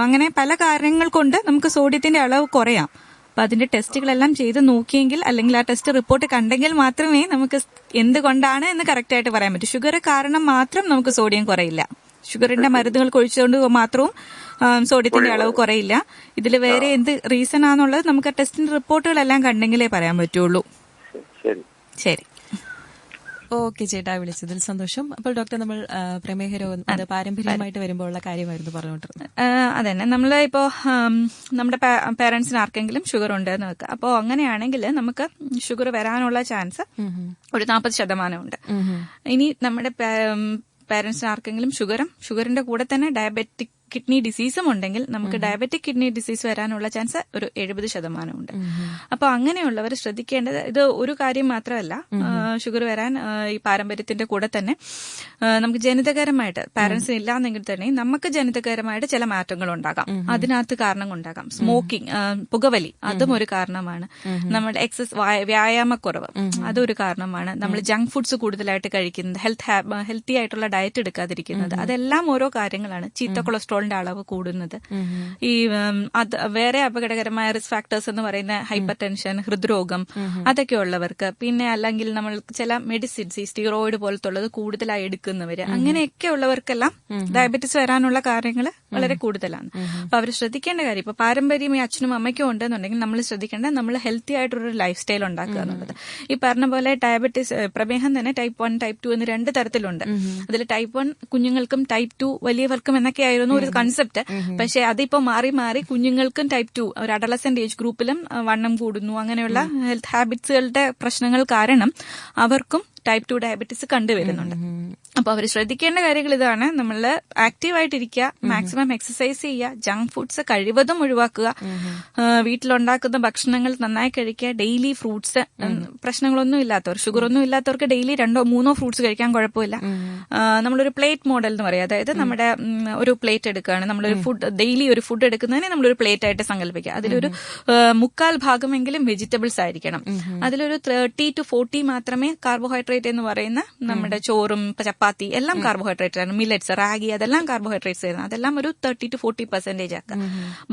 അങ്ങനെ പല കാര്യങ്ങൾ കൊണ്ട് നമുക്ക് സോഡിയത്തിന്റെ അളവ് കുറയാം. അപ്പൊ അതിന്റെ ടെസ്റ്റുകളെല്ലാം ചെയ്ത് നോക്കിയെങ്കിൽ അല്ലെങ്കിൽ ആ ടെസ്റ്റ് റിപ്പോർട്ട് കണ്ടെങ്കിൽ മാത്രമേ നമുക്ക് എന്തുകൊണ്ടാണ് എന്ന് കറക്റ്റ് ആയിട്ട് പറയാൻ പറ്റൂ. ഷുഗർ കാരണം മാത്രം നമുക്ക് സോഡിയം കുറയില്ല. ഷുഗറിന്റെ മരുന്നുകൾ കഴിച്ചുകൊണ്ട് മാത്രവും സോഡിയത്തിന്റെ അളവ് കുറയില്ല. ഇതിൽ വേറെ എന്ത് റീസൺ ആണെന്നുള്ളത് നമുക്ക് ആ ടെസ്റ്റിന്റെ റിപ്പോർട്ടുകളെല്ലാം കണ്ടെങ്കിലേ പറയാൻ പറ്റുള്ളൂ. ശരി. ഓക്കെ ചേട്ടാ, വിളിച്ചതിൽ സന്തോഷം. അപ്പോൾ ഡോക്ടർ, നമ്മൾ പ്രമേഹ രോഗം അത് പാരമ്പര്യമായിട്ട് വരുമ്പോഴുള്ള കാര്യമായിരുന്നു പറഞ്ഞുകൊണ്ടിരുന്നത്. അതന്നെ, നമ്മൾ ഇപ്പോ നമ്മുടെ പേരൻസിന് ആർക്കെങ്കിലും ഷുഗർ ഉണ്ടെന്ന് വെക്കുക. അപ്പോൾ അങ്ങനെയാണെങ്കിൽ നമുക്ക് ഷുഗർ വരാനുള്ള ചാൻസ് ഒരു 40% ഉണ്ട്. ഇനി നമ്മുടെ പേരൻസിന് ആർക്കെങ്കിലും ഷുഗറിന്റെ കൂടെ തന്നെ ഡയബറ്റിക് കിഡ്നി ഡിസീസും ഉണ്ടെങ്കിൽ നമുക്ക് ഡയബറ്റിക് കിഡ്നി ഡിസീസ് വരാനുള്ള ചാൻസ് ഒരു 70% ഉണ്ട്. അപ്പൊ അങ്ങനെയുള്ളവർ ശ്രദ്ധിക്കേണ്ടത് ഇത് ഒരു കാര്യം മാത്രമല്ല. ഷുഗർ വരാൻ ഈ പാരമ്പര്യത്തിന്റെ കൂടെ തന്നെ നമുക്ക് ജനിതകരമായിട്ട് പാരന്റ്സിന് ഇല്ലാന്നെങ്കിൽ തന്നെ നമുക്ക് ജനിതകരമായിട്ട് ചില മാറ്റങ്ങൾ ഉണ്ടാകാം. അതിനകത്ത് കാരണം ഉണ്ടാകാം. സ്മോക്കിംഗ്, പുകവലി, അതും ഒരു കാരണമാണ്. നമ്മുടെ വ്യായാമക്കുറവ് അതൊരു കാരണമാണ്. നമ്മൾ ജങ്ക് ഫുഡ്സ് കൂടുതലായിട്ട് കഴിക്കുന്നത്, ഹെൽത്തി ആയിട്ടുള്ള ഡയറ്റ് എടുക്കാതിരിക്കുന്നത്, അതെല്ലാം ഓരോ കാര്യങ്ങളാണ്. ചീത്ത കൊളസ്ട്രോൾ അളവ് കൂടുന്നത്, ഈ വേറെ അപകടകരമായ റിസ്ക് ഫാക്ടേഴ്സ് എന്ന് പറയുന്ന ഹൈപ്പർ ടെൻഷൻ, ഹൃദ്രോഗം, അതൊക്കെ ഉള്ളവർക്ക്, പിന്നെ അല്ലെങ്കിൽ നമ്മൾ ചില മെഡിസിൻസ്, ഈ സ്റ്റീറോയിഡ് പോലത്തുള്ളത് കൂടുതലായി എടുക്കുന്നവര്, അങ്ങനെയൊക്കെ ഉള്ളവർക്കെല്ലാം ഡയബറ്റിസ് വരാനുള്ള കാര്യങ്ങൾ വളരെ കൂടുതലാണ്. അപ്പൊ അവർ ശ്രദ്ധിക്കേണ്ട കാര്യം, ഇപ്പൊ പാരമ്പര്യം ഈ അച്ഛനും അമ്മയ്ക്കും ഉണ്ടെന്നുണ്ടെങ്കിൽ നമ്മൾ ശ്രദ്ധിക്കേണ്ടത് നമ്മൾ ഹെൽത്തി ആയിട്ടൊരു ലൈഫ് സ്റ്റൈൽ ഉണ്ടാക്കുക എന്നുള്ളത്. ഈ പറഞ്ഞ പോലെ ഡയബറ്റിസ്, പ്രമേഹം തന്നെ ടൈപ്പ് 1, ടൈപ്പ് 2 എന്ന് 2 തരത്തിലുണ്ട്. അതിൽ ടൈപ്പ് 1 കുഞ്ഞുങ്ങൾക്കും ടൈപ്പ് 2 വലിയവർക്കും എന്നൊക്കെയായിരുന്നു ഒരു കൺസെപ്റ്റ്. പക്ഷെ അതിപ്പോ മാറി മാറി കുഞ്ഞുങ്ങൾക്കും ടൈപ്പ് 2, ഒരു അഡലസന്റ് ഏജ് ഗ്രൂപ്പിലും വണ്ണം കൂടുന്നു. അങ്ങനെയുള്ള ഹെൽത്ത് ഹാബിറ്റ്സുകളുടെ പ്രശ്നങ്ങൾ കാരണം അവർക്കും ടൈപ്പ് 2 ഡയബറ്റിസ് കണ്ടുവരുന്നുണ്ട്. അപ്പൊ അവർ ശ്രദ്ധിക്കേണ്ട കാര്യങ്ങൾ ഇതാണ്: നമ്മൾ ആക്റ്റീവായിട്ടിരിക്കുക, മാക്സിമം എക്സസൈസ് ചെയ്യുക, ജങ്ക് ഫുഡ്സ് കഴിവതും ഒഴിവാക്കുക, വീട്ടിലുണ്ടാക്കുന്ന ഭക്ഷണങ്ങൾ നന്നായി കഴിക്കുക, ഡെയിലി ഫ്രൂട്ട്സ്, പ്രശ്നങ്ങളൊന്നും ഇല്ലാത്തവർ, ഷുഗർ ഒന്നും ഇല്ലാത്തവർക്ക് ഡെയിലി 2-3 ഫ്രൂട്ട്സ് കഴിക്കാൻ കുഴപ്പമില്ല. നമ്മളൊരു പ്ലേറ്റ് മോഡൽ എന്ന് പറയും. അതായത് നമ്മുടെ ഒരു പ്ലേറ്റ് എടുക്കുകയാണ്, നമ്മളൊരു ഫുഡ് ഡെയിലി ഒരു ഫുഡ് എടുക്കുന്നതിനെ നമ്മളൊരു പ്ലേറ്റ് ആയിട്ട് സങ്കല്പിക്കുക. അതിലൊരു 3/4 ഭാഗമെങ്കിലും വെജിറ്റബിൾസ് ആയിരിക്കണം. അതിലൊരു 30 to 40 മാത്രമേ കാർബോഹൈഡ്രേറ്റ് എന്ന് പറയുന്ന നമ്മുടെ ചോറും ചപ്പാത്തി ചപ്പാത്തി എല്ലാം കാർബോഹൈഡ്രേറ്റ് ആണ്. മില്ലറ്റ്സ്, റാഗി അതെല്ലാം കാർബോഹൈഡ്രേറ്റ്സ് ആയിരുന്നു. അതെല്ലാം ഒരു 30-40% ആക്കുക.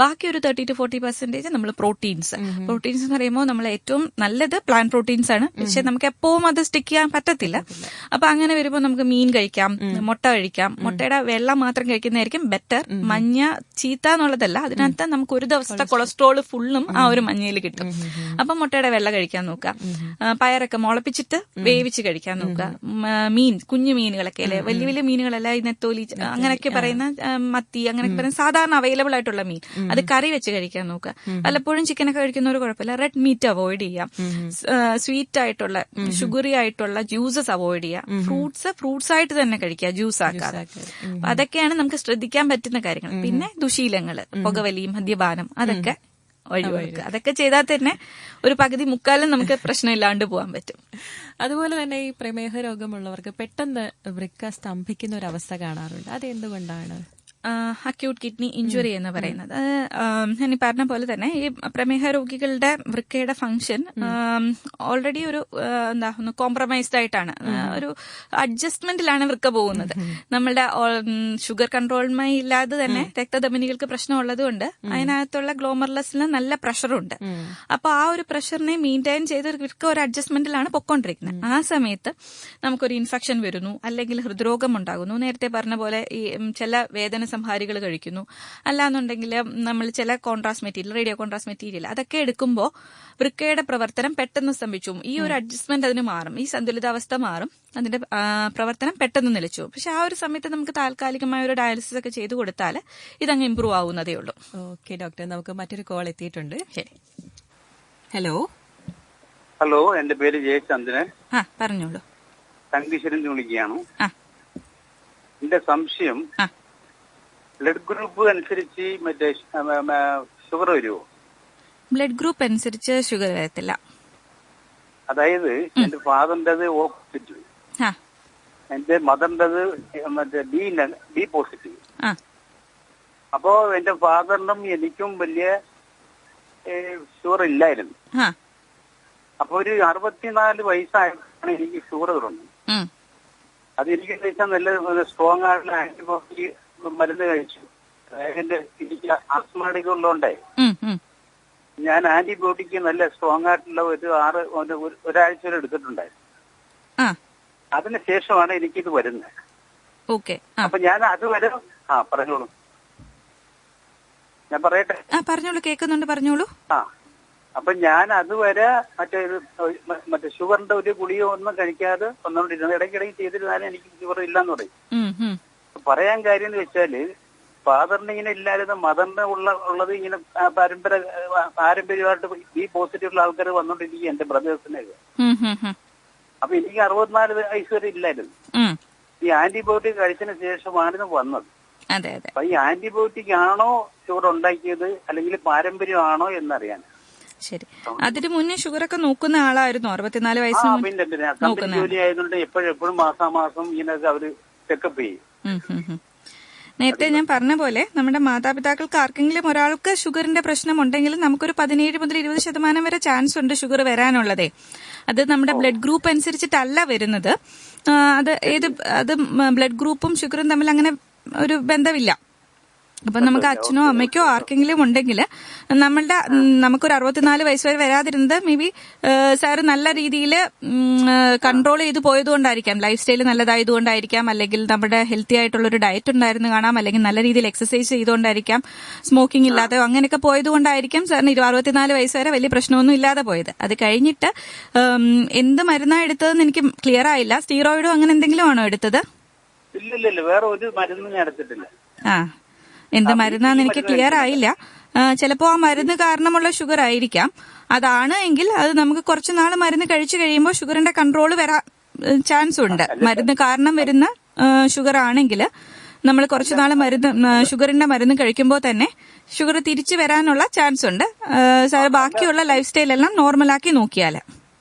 ബാക്കി ഒരു 30-40% നമ്മൾ പ്രോട്ടീൻസ് എന്ന് പറയുമ്പോൾ നമ്മൾ ഏറ്റവും നല്ലത് പ്ലാന്റ് പ്രോട്ടീൻസ് ആണ്. പക്ഷെ നമുക്ക് എപ്പോഴും അത് സ്റ്റിക്ക് ചെയ്യാൻ പറ്റത്തില്ല. അപ്പൊ അങ്ങനെ വരുമ്പോൾ നമുക്ക് മീൻ കഴിക്കാം, മുട്ട കഴിക്കാം. മുട്ടയുടെ വെള്ളം മാത്രം കഴിക്കുന്നതായിരിക്കും ബെറ്റർ. മഞ്ഞ ചീത്ത എന്നുള്ളതല്ല, അതിനകത്ത് നമുക്ക് ഒരു ദിവസത്തെ കൊളസ്ട്രോൾ ഫുള്ളും ആ ഒരു മഞ്ഞയിൽ കിട്ടും. അപ്പൊ മുട്ടയുടെ വെള്ള കഴിക്കാൻ നോക്കുക. പയറൊക്കെ മുളപ്പിച്ചിട്ട് വേവിച്ച് കഴിക്കാൻ നോക്കുക. മീൻ, കുഞ്ഞു മീനുകളൊക്കെ അല്ലെ, വലിയ വലിയ മീനുകളല്ല, ഈ നെത്തോലി അങ്ങനെയൊക്കെ പറയുന്ന മത്തി അങ്ങനെയൊക്കെ പറയുന്ന സാധാരണ അവൈലബിൾ ആയിട്ടുള്ള മീൻ, അത് കറി വെച്ച് കഴിക്കാൻ നോക്കുക. പലപ്പോഴും ചിക്കനൊക്കെ കഴിക്കുന്നവർ കുഴപ്പമില്ല. റെഡ് മീറ്റ് അവോയ്ഡ് ചെയ്യാം. സ്വീറ്റ് ആയിട്ടുള്ള ഷുഗറി ആയിട്ടുള്ള ജ്യൂസസ് അവോയ്ഡ് ചെയ്യാം. ഫ്രൂട്ട്സ് ആയിട്ട് തന്നെ കഴിക്കുക, ജ്യൂസ് ആക്കാതെ. അതൊക്കെയാണ് നമുക്ക് ശ്രദ്ധിക്കാൻ പറ്റുന്ന കാര്യങ്ങൾ. പിന്നെ ദുശീലങ്ങള്, പുകവലി, മദ്യപാനം അതൊക്കെ ഒഴിവാക്കുക. അതൊക്കെ ചെയ്താൽ തന്നെ ഒരു പകുതി മുക്കാലും നമുക്ക് പ്രശ്നമില്ലാണ്ട് പോകാൻ പറ്റും. അതുപോലെ തന്നെ ഈ പ്രമേഹ രോഗമുള്ളവർക്ക് പെട്ടെന്ന് വൃക്ക സ്തംഭിക്കുന്ന ഒരു അവസ്ഥ കാണാറുണ്ട്. അത് എന്തുകൊണ്ടാണ്? അക്യൂട്ട് കിഡ്നി ഇഞ്ചുറി എന്ന് പറയുന്നത്. ഞാൻ ഈ പറഞ്ഞ പോലെ തന്നെ ഈ പ്രമേഹ രോഗികളുടെ വൃക്കയുടെ ഫംഗ്ഷൻ ഓൾറെഡി ഒരു കോംപ്രമൈസ്ഡ് ആയിട്ടാണ്, ഒരു അഡ്ജസ്റ്റ്മെന്റിലാണ് വൃക്ക പോകുന്നത്. നമ്മളുടെ ഷുഗർ കൺട്രോളുമായി ഇല്ലാതെ തന്നെ രക്തധമനികൾക്ക് പ്രശ്നമുള്ളത് കൊണ്ട് അതിനകത്തുള്ള ഗ്ലോമർലെസിന് നല്ല പ്രഷറുണ്ട്. അപ്പൊ ആ ഒരു പ്രഷറിനെ മെയിൻറ്റെയിൻ ചെയ്ത് വൃക്ക ഒരു അഡ്ജസ്റ്റ്മെന്റിലാണ് പൊക്കോണ്ടിരിക്കുന്നത്. ആ സമയത്ത് നമുക്കൊരു ഇൻഫെക്ഷൻ വരുന്നു, അല്ലെങ്കിൽ ഹൃദ്രോഗം ഉണ്ടാകുന്നു. നേരത്തെ പറഞ്ഞ പോലെ ഈ ചില വേദന സംഹാരികൾ കഴിക്കുന്നു, അല്ലാന്നുണ്ടെങ്കിൽ നമ്മൾ ചില contrast material, radio contrast material അതൊക്കെ എടുക്കുമ്പോൾ വൃക്കയുടെ പ്രവർത്തനം പെട്ടെന്ന് സ്തംഭിച്ചു. ഈ ഒരു അഡ്ജസ്റ്റ്മെന്റ് അതിന് മാറും, ഈ സന്തുലിതാവസ്ഥ മാറും, അതിന്റെ പ്രവർത്തനം പെട്ടെന്ന് നിലച്ചു. പക്ഷെ ആ ഒരു സമയത്ത് നമുക്ക് താൽക്കാലികമായ ഒരു ഡയാലിസിസ് ഒക്കെ ചെയ്തു കൊടുത്താൽ ഇതങ്ങ് ഇമ്പ്രൂവ് ആവുന്നതേ ഉള്ളൂ. ഓക്കെ ഡോക്ടർ, നമുക്ക് മറ്റൊരു കോൾ എത്തിയിട്ടുണ്ട്. ഹലോ. ഹലോ, എന്റെ പേര് ജയചന്ദ്രൻ. പറഞ്ഞോളൂ. തങ്കീശ്വരൻ വിളിക്കുകയാണ്. എന്റെ സംശയം, ബ്ലഡ് ഗ്രൂപ്പ് അനുസരിച്ച് മറ്റേ ഷുഗർ വരുമോ? ബ്ലഡ് ഗ്രൂപ്പ് അനുസരിച്ച് ഷുഗർ വരത്തില്ല. അതായത് എന്റെ ഫാദറിന്റേത് O പോസിറ്റീവ്, എന്റെ മദറിന്റേത് മറ്റേ ബി പോസിറ്റീവ്. അപ്പോ എന്റെ ഫാദറിനും എനിക്കും വലിയ ഷുഗർ ഇല്ലായിരുന്നു. അപ്പൊ ഒരു 64 വയസ്സായപ്പോഴാണ് എനിക്ക് ഷുഗർ തുടങ്ങി. അത് എനിക്ക് വെച്ചാൽ നല്ല സ്ട്രോങ് ആയിട്ടുള്ള ആന്റിബയോട്ടിക് മരുന്ന് കഴിച്ചു. എന്റെ എനിക്ക് ആസ്മാടിക് ഉള്ളതുകൊണ്ടേ ഞാൻ ആന്റിബയോട്ടിക് നല്ല സ്ട്രോങ് ആയിട്ടുള്ള ഒരാഴ്ച വരെ എടുത്തിട്ടുണ്ടായിരുന്നു. അതിനുശേഷമാണ് എനിക്കിത് വരുന്നത്. അപ്പൊ ഞാൻ അതുവരെ പറഞ്ഞോളൂ, ഞാൻ പറയട്ടെ. പറഞ്ഞോളൂ, കേൾക്കുന്നുണ്ട്, പറഞ്ഞോളൂ. അപ്പൊ ഞാൻ അതുവരെ മറ്റേ ഷുഗറിന്റെ ഒരു ഗുളിക ഒന്നും കഴിക്കാതെ വന്നോണ്ടിരുന്നത്. ഇടയ്ക്കിടയ്ക്ക് ചെയ്തിരുന്നാലും എനിക്ക് ഷുഗർ ഇല്ലാന്ന് പറയും. പറയാൻ കാര്യം എന്ന് വെച്ചാല് ഫാദറിന് ഇങ്ങനെ ഇല്ലായിരുന്നു, മദറിന് ഉള്ളത് ഇങ്ങനെ പാരമ്പര്യമായിട്ട് ബി പോസിറ്റീവ് ഉള്ള ആൾക്കാർ വന്നോണ്ടിരിക്കും, എന്റെ ബ്രദേഴ്സിനെ. അപ്പൊ എനിക്ക് 64 വയസ്സ് വരെ ഇല്ലായിരുന്നു. ഈ ആന്റിബയോട്ടിക് കഴിച്ചതിന് ശേഷമാണ് ഇത് വന്നത്. അപ്പൊ ഈ ആന്റിബയോട്ടിക് ആണോ ഷുഗർ ഉണ്ടാക്കിയത് അല്ലെങ്കിൽ പാരമ്പര്യമാണോ എന്നറിയാൻ. ശരി, അതിന് മുന്നേ ഷുഗർ ഒക്കെ നോക്കുന്ന ആളായിരുന്നു? 64 വയസ്സിന് പിന്നെ ജോലി ആയതുകൊണ്ട് എപ്പോഴും മാസാമാസം ഇങ്ങനെയൊക്കെ അവര് ചെക്കപ്പ് ചെയ്യും. നേരത്തെ ഞാൻ പറഞ്ഞ പോലെ നമ്മുടെ മാതാപിതാക്കൾക്ക് ആർക്കെങ്കിലും ഒരാൾക്ക് ഷുഗറിന്റെ പ്രശ്നം ഉണ്ടെങ്കിൽ നമുക്കൊരു 17 മുതൽ 20% വരെ ചാൻസ് ഉണ്ട് ഷുഗർ വരാനുള്ളതേ. അത് നമ്മുടെ ബ്ലഡ് ഗ്രൂപ്പ് അനുസരിച്ചിട്ടല്ല വരുന്നത്. അത് ബ്ലഡ് ഗ്രൂപ്പും ഷുഗറും തമ്മിൽ അങ്ങനെ ഒരു ബന്ധമില്ല. അപ്പൊ നമുക്ക് അച്ഛനോ അമ്മയ്ക്കോ ആർക്കെങ്കിലും ഉണ്ടെങ്കിൽ നമുക്കൊരു 64 വയസ്സ് വരെ വരാതിരുന്നത് മേ ബി സാറ് നല്ല രീതിയിൽ കൺട്രോൾ ചെയ്ത് പോയതുകൊണ്ടായിരിക്കാം, ലൈഫ് സ്റ്റൈൽ നല്ലതായതുകൊണ്ടായിരിക്കാം, അല്ലെങ്കിൽ നമ്മുടെ ഹെൽത്തി ആയിട്ടുള്ള ഒരു ഡയറ്റ് ഉണ്ടായിരുന്നു കാണാം, അല്ലെങ്കിൽ നല്ല രീതിയിൽ എക്സസൈസ് ചെയ്തുകൊണ്ടായിരിക്കാം, സ്മോക്കിംഗ് ഇല്ലാതെയോ അങ്ങനെയൊക്കെ പോയതുകൊണ്ടായിരിക്കാം സാറിന് 64 വയസ്സ് വരെ വലിയ പ്രശ്നമൊന്നും ഇല്ലാതെ പോയത്. അത് കഴിഞ്ഞിട്ട് എന്ത് മരുന്നാണ് എടുത്തതെന്ന് എനിക്ക് ക്ലിയർ ആയില്ല. സ്റ്റീറോയിഡോ അങ്ങനെ എന്തെങ്കിലും ആണോ എടുത്തത്? ഇല്ല, വേറെ ഒരു മരുന്നും ഞാൻ എടുത്തിട്ടില്ല. എന്ത് മരുന്നാന്ന് എനിക്ക് ക്ലിയർ ആയില്ല. ചിലപ്പോ ആ മരുന്ന് കാരണമുള്ള ഷുഗർ ആയിരിക്കാം. അതാണ് എങ്കിൽ അത് നമുക്ക് കുറച്ചു നാൾ മരുന്ന് കഴിച്ചു കഴിയുമ്പോൾ ഷുഗറിന്റെ കൺട്രോൾ വരാൻ ചാൻസ് ഉണ്ട്. മരുന്ന് കാരണം വരുന്ന ഷുഗർ ആണെങ്കിൽ നമ്മൾ കുറച്ചു നാൾ ഷുഗറിന്റെ മരുന്ന് കഴിക്കുമ്പോൾ തന്നെ ഷുഗർ തിരിച്ചു വരാനുള്ള ചാൻസ് ഉണ്ട്. സാർ ബാക്കിയുള്ള ലൈഫ് സ്റ്റൈൽ എല്ലാം നോർമലാക്കി നോക്കിയാല്.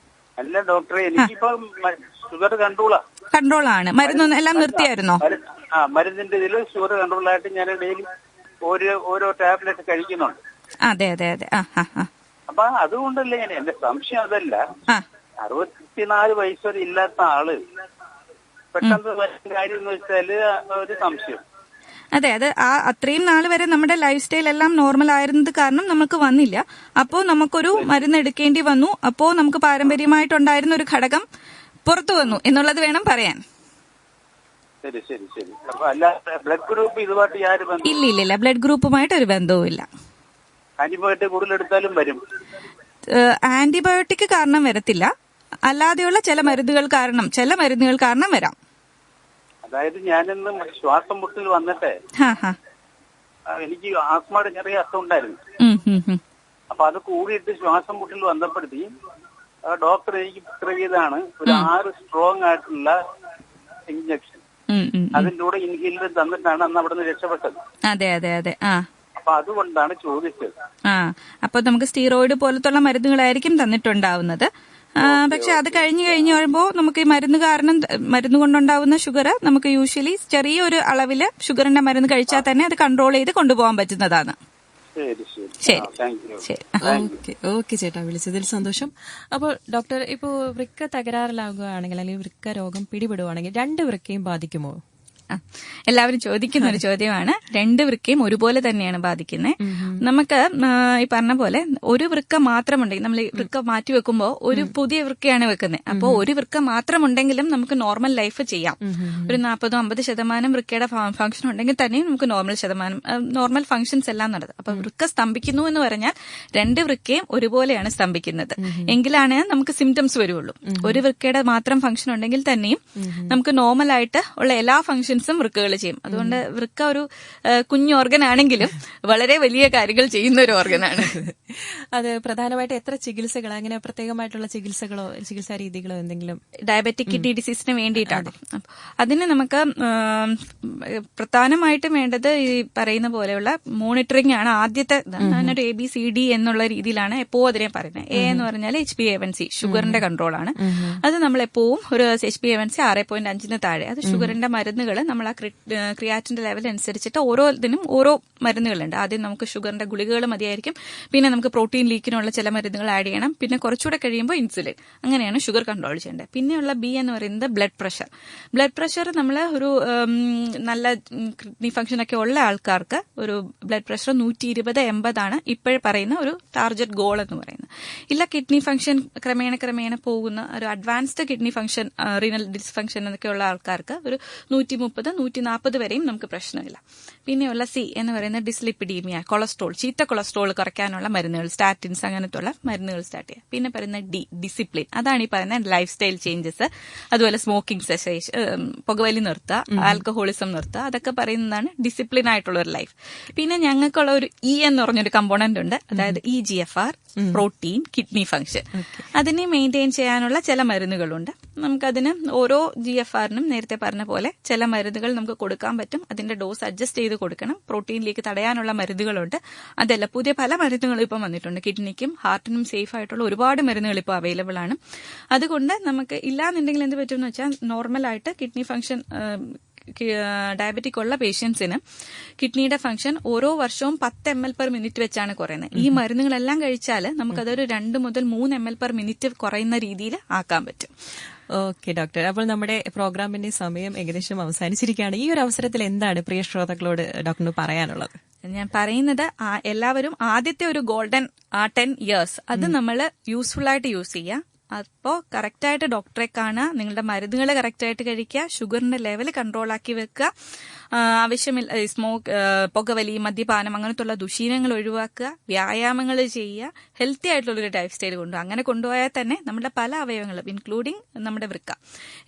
അല്ല ഡോക്ടറെ, എനിക്കിപ്പോ ഷുഗർ കൺട്രോൾ ആണ്. മരുന്നൊന്നും എല്ലാം നിർത്തിയായിരുന്നോ? മരുന്നിന്റെ ഇതിൽ ഷുഗർ കൺട്രോൾ ആയിട്ട് ഞാൻ ഡെയിലി ഓരോ ടാബ്ലറ്റ് കഴിക്കുന്നുണ്ട്. അതെ. അപ്പൊ അതുകൊണ്ടല്ലേ എന്റെ സംശയം അതല്ല, 64 വയസ്സ് വരെ ഇല്ലാത്ത ആള് പെട്ടെന്ന് വരുന്ന കാര്യം എന്ന് വെച്ചാല് ഒരു സംശയം. അതെ, അത് അത്രയും നാൾ വരെ നമ്മുടെ ലൈഫ് സ്റ്റൈൽ എല്ലാം നോർമൽ ആയിരുന്നത് കാരണം നമുക്ക് വന്നില്ല. അപ്പോൾ നമുക്കൊരു മരുന്ന് എടുക്കേണ്ടി വന്നു. അപ്പോൾ നമുക്ക് പാരമ്പര്യമായിട്ടുണ്ടായിരുന്ന ഒരു ഘടകം പുറത്തു വന്നു എന്നുള്ളത് വേണം പറയാൻ. ശരി ശരി ശരി. അപ്പൊ അല്ല ബ്ലഡ് ഗ്രൂപ്പ് ഇതുമായിട്ട് യാതൊരു ബന്ധം ഇല്ല, ബ്ലഡ് ഗ്രൂപ്പുമായിട്ട് ഒരു ബന്ധവും ഇല്ല. ആന്റിബയോട്ടിക് കൂടുതൽ എടുത്താലും വരും? ആന്റിബയോട്ടിക് കാരണം വരത്തില്ല, അല്ലാതെയുള്ള ചില മരുന്നുകൾ കാരണം വരാം. അതായത് ഞാനിന്ന് ശ്വാസം മുട്ടൽ വന്നിട്ട് എനിക്ക് ആസ്മയുടെ ചെറിയ അസുഖം ഉണ്ടായിരുന്നു. അപ്പൊ അത് കൂടിയിട്ട് ശ്വാസം മുട്ടൽ വന്നപ്പെടുത്തി ഡോക്ടർ എനിക്ക് പ്രിസ്ക്രൈബ് ചെയ്താണ് ഒരു 6 സ്ട്രോങ് ആയിട്ടുള്ള ഇഞ്ചക്ഷൻ. അതിന്റെ കൂടെ ഇൻഹേലർ തന്നിട്ടാണ് അന്ന് അവിടെ നിന്ന് രക്ഷപ്പെട്ടത്. അതെ. അപ്പൊ അതുകൊണ്ടാണ് ചോദിച്ചത്. അപ്പൊ നമുക്ക് സ്റ്റീറോയിഡ് പോലത്തുള്ള മരുന്നുകളായിരിക്കും തന്നിട്ടുണ്ടാവുന്നത്. പക്ഷെ അത് കഴിഞ്ഞ് കഴിയുമ്പോൾ നമുക്ക് ഈ മരുന്ന് കൊണ്ടുണ്ടാവുന്ന ഷുഗർ നമുക്ക് യൂഷ്വലി ചെറിയൊരു അളവില് ഷുഗറിന്റെ മരുന്ന് കഴിച്ചാൽ തന്നെ അത് കൺട്രോൾ ചെയ്ത് കൊണ്ടുപോകാൻ പറ്റുന്നതാണ്. ഓക്കെ ചേട്ടാ, വിളിച്ചതിൽ സന്തോഷം. അപ്പോൾ ഡോക്ടർ, ഇപ്പോ വൃക്ക തകരാറിലാകുകയാണെങ്കിൽ അല്ലെങ്കിൽ വൃക്ക രോഗം പിടിപെടുവാണെങ്കിൽ 2 വൃക്കയും ബാധിക്കുമോ? എല്ലാവരും ചോദിക്കുന്ന ഒരു ചോദ്യമാണ്. 2 വൃക്കയും ഒരുപോലെ തന്നെയാണ് ബാധിക്കുന്നത്. നമുക്ക് ഈ പറഞ്ഞ പോലെ ഒരു വൃക്ക മാത്രമുണ്ടെങ്കിൽ നമ്മൾ ഈ വൃക്ക മാറ്റി വെക്കുമ്പോൾ ഒരു പുതിയ വൃക്കയാണ് വെക്കുന്നത്. അപ്പോൾ ഒരു വൃക്ക മാത്രമുണ്ടെങ്കിലും നമുക്ക് നോർമൽ ലൈഫ് ചെയ്യാം. ഒരു 40-50% വൃക്കയുടെ ഫംഗ്ഷൻ ഉണ്ടെങ്കിൽ തന്നെയും നമുക്ക് നോർമൽ ഫംഗ്ഷൻസ് എല്ലാം നടത്തും. അപ്പൊ വൃക്ക സ്തംഭിക്കുന്നു എന്ന് പറഞ്ഞാൽ 2 വൃക്കയും ഒരുപോലെയാണ് സ്തംഭിക്കുന്നത്. എങ്കിലാണ് നമുക്ക് സിംറ്റംസ് വരുള്ളൂ. ഒരു വൃക്കയുടെ മാത്രം ഫംഗ്ഷൻ ഉണ്ടെങ്കിൽ തന്നെയും നമുക്ക് നോർമലായിട്ട് ഉള്ള എല്ലാ ഫംഗ്ഷൻസും വൃക്കകൾ ചെയ്യും. അതുകൊണ്ട് വൃക്ക ഒരു കുഞ്ഞു ഓർഗൻ ആണെങ്കിലും വളരെ വലിയ കാര്യങ്ങൾ ചെയ്യുന്ന ഒരു ഓർഗനാണ്. അത് പ്രധാനമായിട്ട് എത്ര ചികിത്സകൾ, അങ്ങനെ പ്രത്യേകമായിട്ടുള്ള ചികിത്സാ രീതികളോ എന്തെങ്കിലും? ഡയബറ്റിക് കിഡ്നി ഡിസീസിന് വേണ്ടിയിട്ടാണ്. അതിന് നമുക്ക് പ്രധാനമായിട്ടും വേണ്ടത് ഈ പറയുന്ന പോലെയുള്ള മോണിറ്ററിംഗ് ആണ്. ആദ്യത്തെ ഞാനൊരു ABCD എന്നുള്ള രീതിയിലാണ് എപ്പോഴും അതിനെ പറയുന്നത്. A എന്ന് പറഞ്ഞാൽ HbA1c, ഷുഗറിന്റെ കൺട്രോൾ ആണ്. അത് നമ്മൾ എപ്പോഴും ഒരു HbA1c 6.5 താഴെ. അത് ഷുഗറിന്റെ മരുന്നുകൾ നമ്മൾ ആ ക്രിയാറ്റിന്റെ ലെവൽ അനുസരിച്ചിട്ട് ഓരോ ഇതിനും ഓരോ മരുന്നുകളുണ്ട്. ആദ്യം നമുക്ക് ഷുഗറിന്റെ ഗുളികകൾ മതിയായിരിക്കും. പിന്നെ നമുക്ക് പ്രോട്ടീൻ ലീക്കിനുള്ള ചില മരുന്നുകൾ ആഡ് ചെയ്യണം. പിന്നെ കുറച്ചുകൂടെ കഴിയുമ്പോൾ ഇൻസുലിൻ. അങ്ങനെയാണ് ഷുഗർ കൺട്രോൾ ചെയ്യേണ്ടത്. പിന്നെയുള്ള B എന്ന് പറയുന്നത് ബ്ലഡ് പ്രഷർ. നമ്മൾ ഒരു നല്ല കിഡ്നി ഫംഗ്ഷൻ ഒക്കെ ഉള്ള ആൾക്കാർക്ക് ഒരു ബ്ലഡ് പ്രഷർ 120/80 ആണ് ഇപ്പോഴും പറയുന്ന ഒരു ടാർഗറ്റ് ഗോൾ എന്ന് പറയുന്നത്. ഇല്ല കിഡ്നി ഫംഗ്ഷൻ ക്രമേണ പോകുന്ന ഒരു advanced kidney function, renal dysfunction എന്നൊക്കെയുള്ള ആൾക്കാർക്ക് ഒരു 130-140 വരെയും നമുക്ക് പ്രശ്നമില്ല. പിന്നെയുള്ള C എന്ന് പറയുന്നത് ഡിസ്ലിപ്പിഡീമിയ, കൊളസ്ട്രോൾ, ചീത്ത കൊളസ്ട്രോൾ കുറയ്ക്കാനുള്ള മരുന്നുകൾ, സ്റ്റാറ്റിൻസ് അങ്ങനത്തുള്ള മരുന്നുകൾ സ്റ്റാർട്ട് ചെയ്യുക. പിന്നെ പറയുന്ന D ഡിസിപ്ലിൻ. അതാണ് ഈ പറയുന്ന ലൈഫ് സ്റ്റൈൽ ചേഞ്ചസ്. അതുപോലെ സ്മോക്കിംഗ് സെസേഷൻ, പുകവലി നിർത്തുക, ആൽക്കഹോളിസം നിർത്തുക, അതൊക്കെ പറയുന്നതാണ് ഡിസിപ്ലിൻ ആയിട്ടുള്ള ഒരു ലൈഫ്. പിന്നെ ഞങ്ങൾക്കുള്ള ഒരു E എന്ന് പറഞ്ഞൊരു കമ്പോണന്റ് ഉണ്ട്. അതായത് EGFR, പ്രോട്ടീൻ, കിഡ്നി ഫംഗ്ഷൻ. അതിനെ മെയിൻറ്റെയിൻ ചെയ്യാനുള്ള ചില മരുന്നുകളുണ്ട്. നമുക്കതിന് ഓരോ GFRനും നേരത്തെ പറഞ്ഞ പോലെ ചില മരുന്നുകൾ നമുക്ക് കൊടുക്കാൻ പറ്റും. അതിന്റെ ഡോസ് അഡ്ജസ്റ്റ് ചെയ്ത് കൊടുക്കണം. പ്രോട്ടീനിലേക്ക് തടയാനുള്ള മരുന്നുകളുണ്ട്. അതല്ല, പുതിയ പല മരുന്നുകളും ഇപ്പം വന്നിട്ടുണ്ട്. കിഡ്നിക്കും ഹാർട്ടിനും സേഫ് ആയിട്ടുള്ള ഒരുപാട് മരുന്നുകൾ ഇപ്പോൾ അവൈലബിൾ ആണ്. അതുകൊണ്ട് നമുക്ക് ഇല്ലാന്നുണ്ടെങ്കിൽ എന്ത് പറ്റുമെന്ന് വെച്ചാൽ നോർമലായിട്ട് കിഡ്നി ഫംഗ്ഷൻ ഡയബറ്റിക് ഉള്ള പേഷ്യൻസിന് കിഡ്നിയുടെ ഫംഗ്ഷൻ ഓരോ വർഷവും 10 ml/minute വെച്ചാണ് കുറയുന്നത്. ഈ മരുന്നുകളെല്ലാം കഴിച്ചാൽ നമുക്കതൊരു 2 മുതൽ 3 ml/minute കുറയുന്ന രീതിയിൽ ആക്കാൻ പറ്റും. ഓക്കെ ഡോക്ടർ, അപ്പോൾ നമ്മുടെ പ്രോഗ്രാമിന്റെ സമയം ഏകദേശം അവസാനിച്ചിരിക്കുകയാണ്. ഈ ഒരു അവസരത്തിൽ എന്താണ് പ്രിയ ശ്രോതാക്കളോട് ഡോക്ടറിന് പറയാനുള്ളത്? ഞാൻ പറയുന്നത് എല്ലാവരും ആദ്യത്തെ ഒരു ഗോൾഡൻ 10 years അത് നമ്മൾ യൂസ്ഫുൾ ആയിട്ട് യൂസ് ചെയ്യുക. അപ്പോൾ കറക്റ്റായിട്ട് ഡോക്ടറെ കാണുക, നിങ്ങളുടെ മരുന്നുകൾ കറക്റ്റായിട്ട് കഴിക്കുക, ഷുഗറിന്റെ ലെവൽ കൺട്രോൾ ആക്കി വെക്കുക, ആവശ്യമില്ല പുകവലി, മദ്യപാനം അങ്ങനത്തുള്ള ദുശീലങ്ങൾ ഒഴിവാക്കുക, വ്യായാമങ്ങൾ ചെയ്യുക, ഹെൽത്തി ആയിട്ടുള്ളൊരു ലൈഫ് സ്റ്റൈൽ കൊണ്ടുപോകുക. അങ്ങനെ കൊണ്ടുപോയാൽ തന്നെ നമ്മുടെ പല അവയവങ്ങളും ഇൻക്ലൂഡിങ് നമ്മുടെ വൃക്ക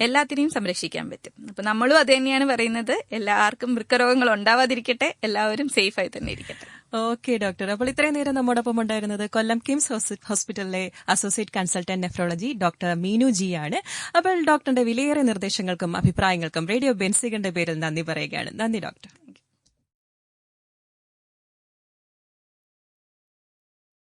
എല്ലാത്തിനെയും സംരക്ഷിക്കാൻ പറ്റും. അപ്പൊ നമ്മളും അത് തന്നെയാണ് പറയുന്നത്. എല്ലാവർക്കും വൃക്കരോഗങ്ങൾ ഉണ്ടാവാതിരിക്കട്ടെ, എല്ലാവരും സേഫായി തന്നെ ഇരിക്കട്ടെ. ഓക്കെ ഡോക്ടർ, അപ്പോൾ ഇത്രയും നേരം നമ്മോടൊപ്പം ഉണ്ടായിരുന്നത് കൊല്ലം കിംസ് ഹോസ്പിറ്റലിലെ associate consultant nephrology doctor Meenu G ആണ്. അപ്പോൾ ഡോക്ടറിന്റെ വിലയേറിയ നിർദ്ദേശങ്ങൾക്കും അഭിപ്രായങ്ങൾക്കും റേഡിയോ ബെൻസികന്റെ പേരിൽ നന്ദി പറയുകയാണ്. നന്ദി ഡോക്ടർ.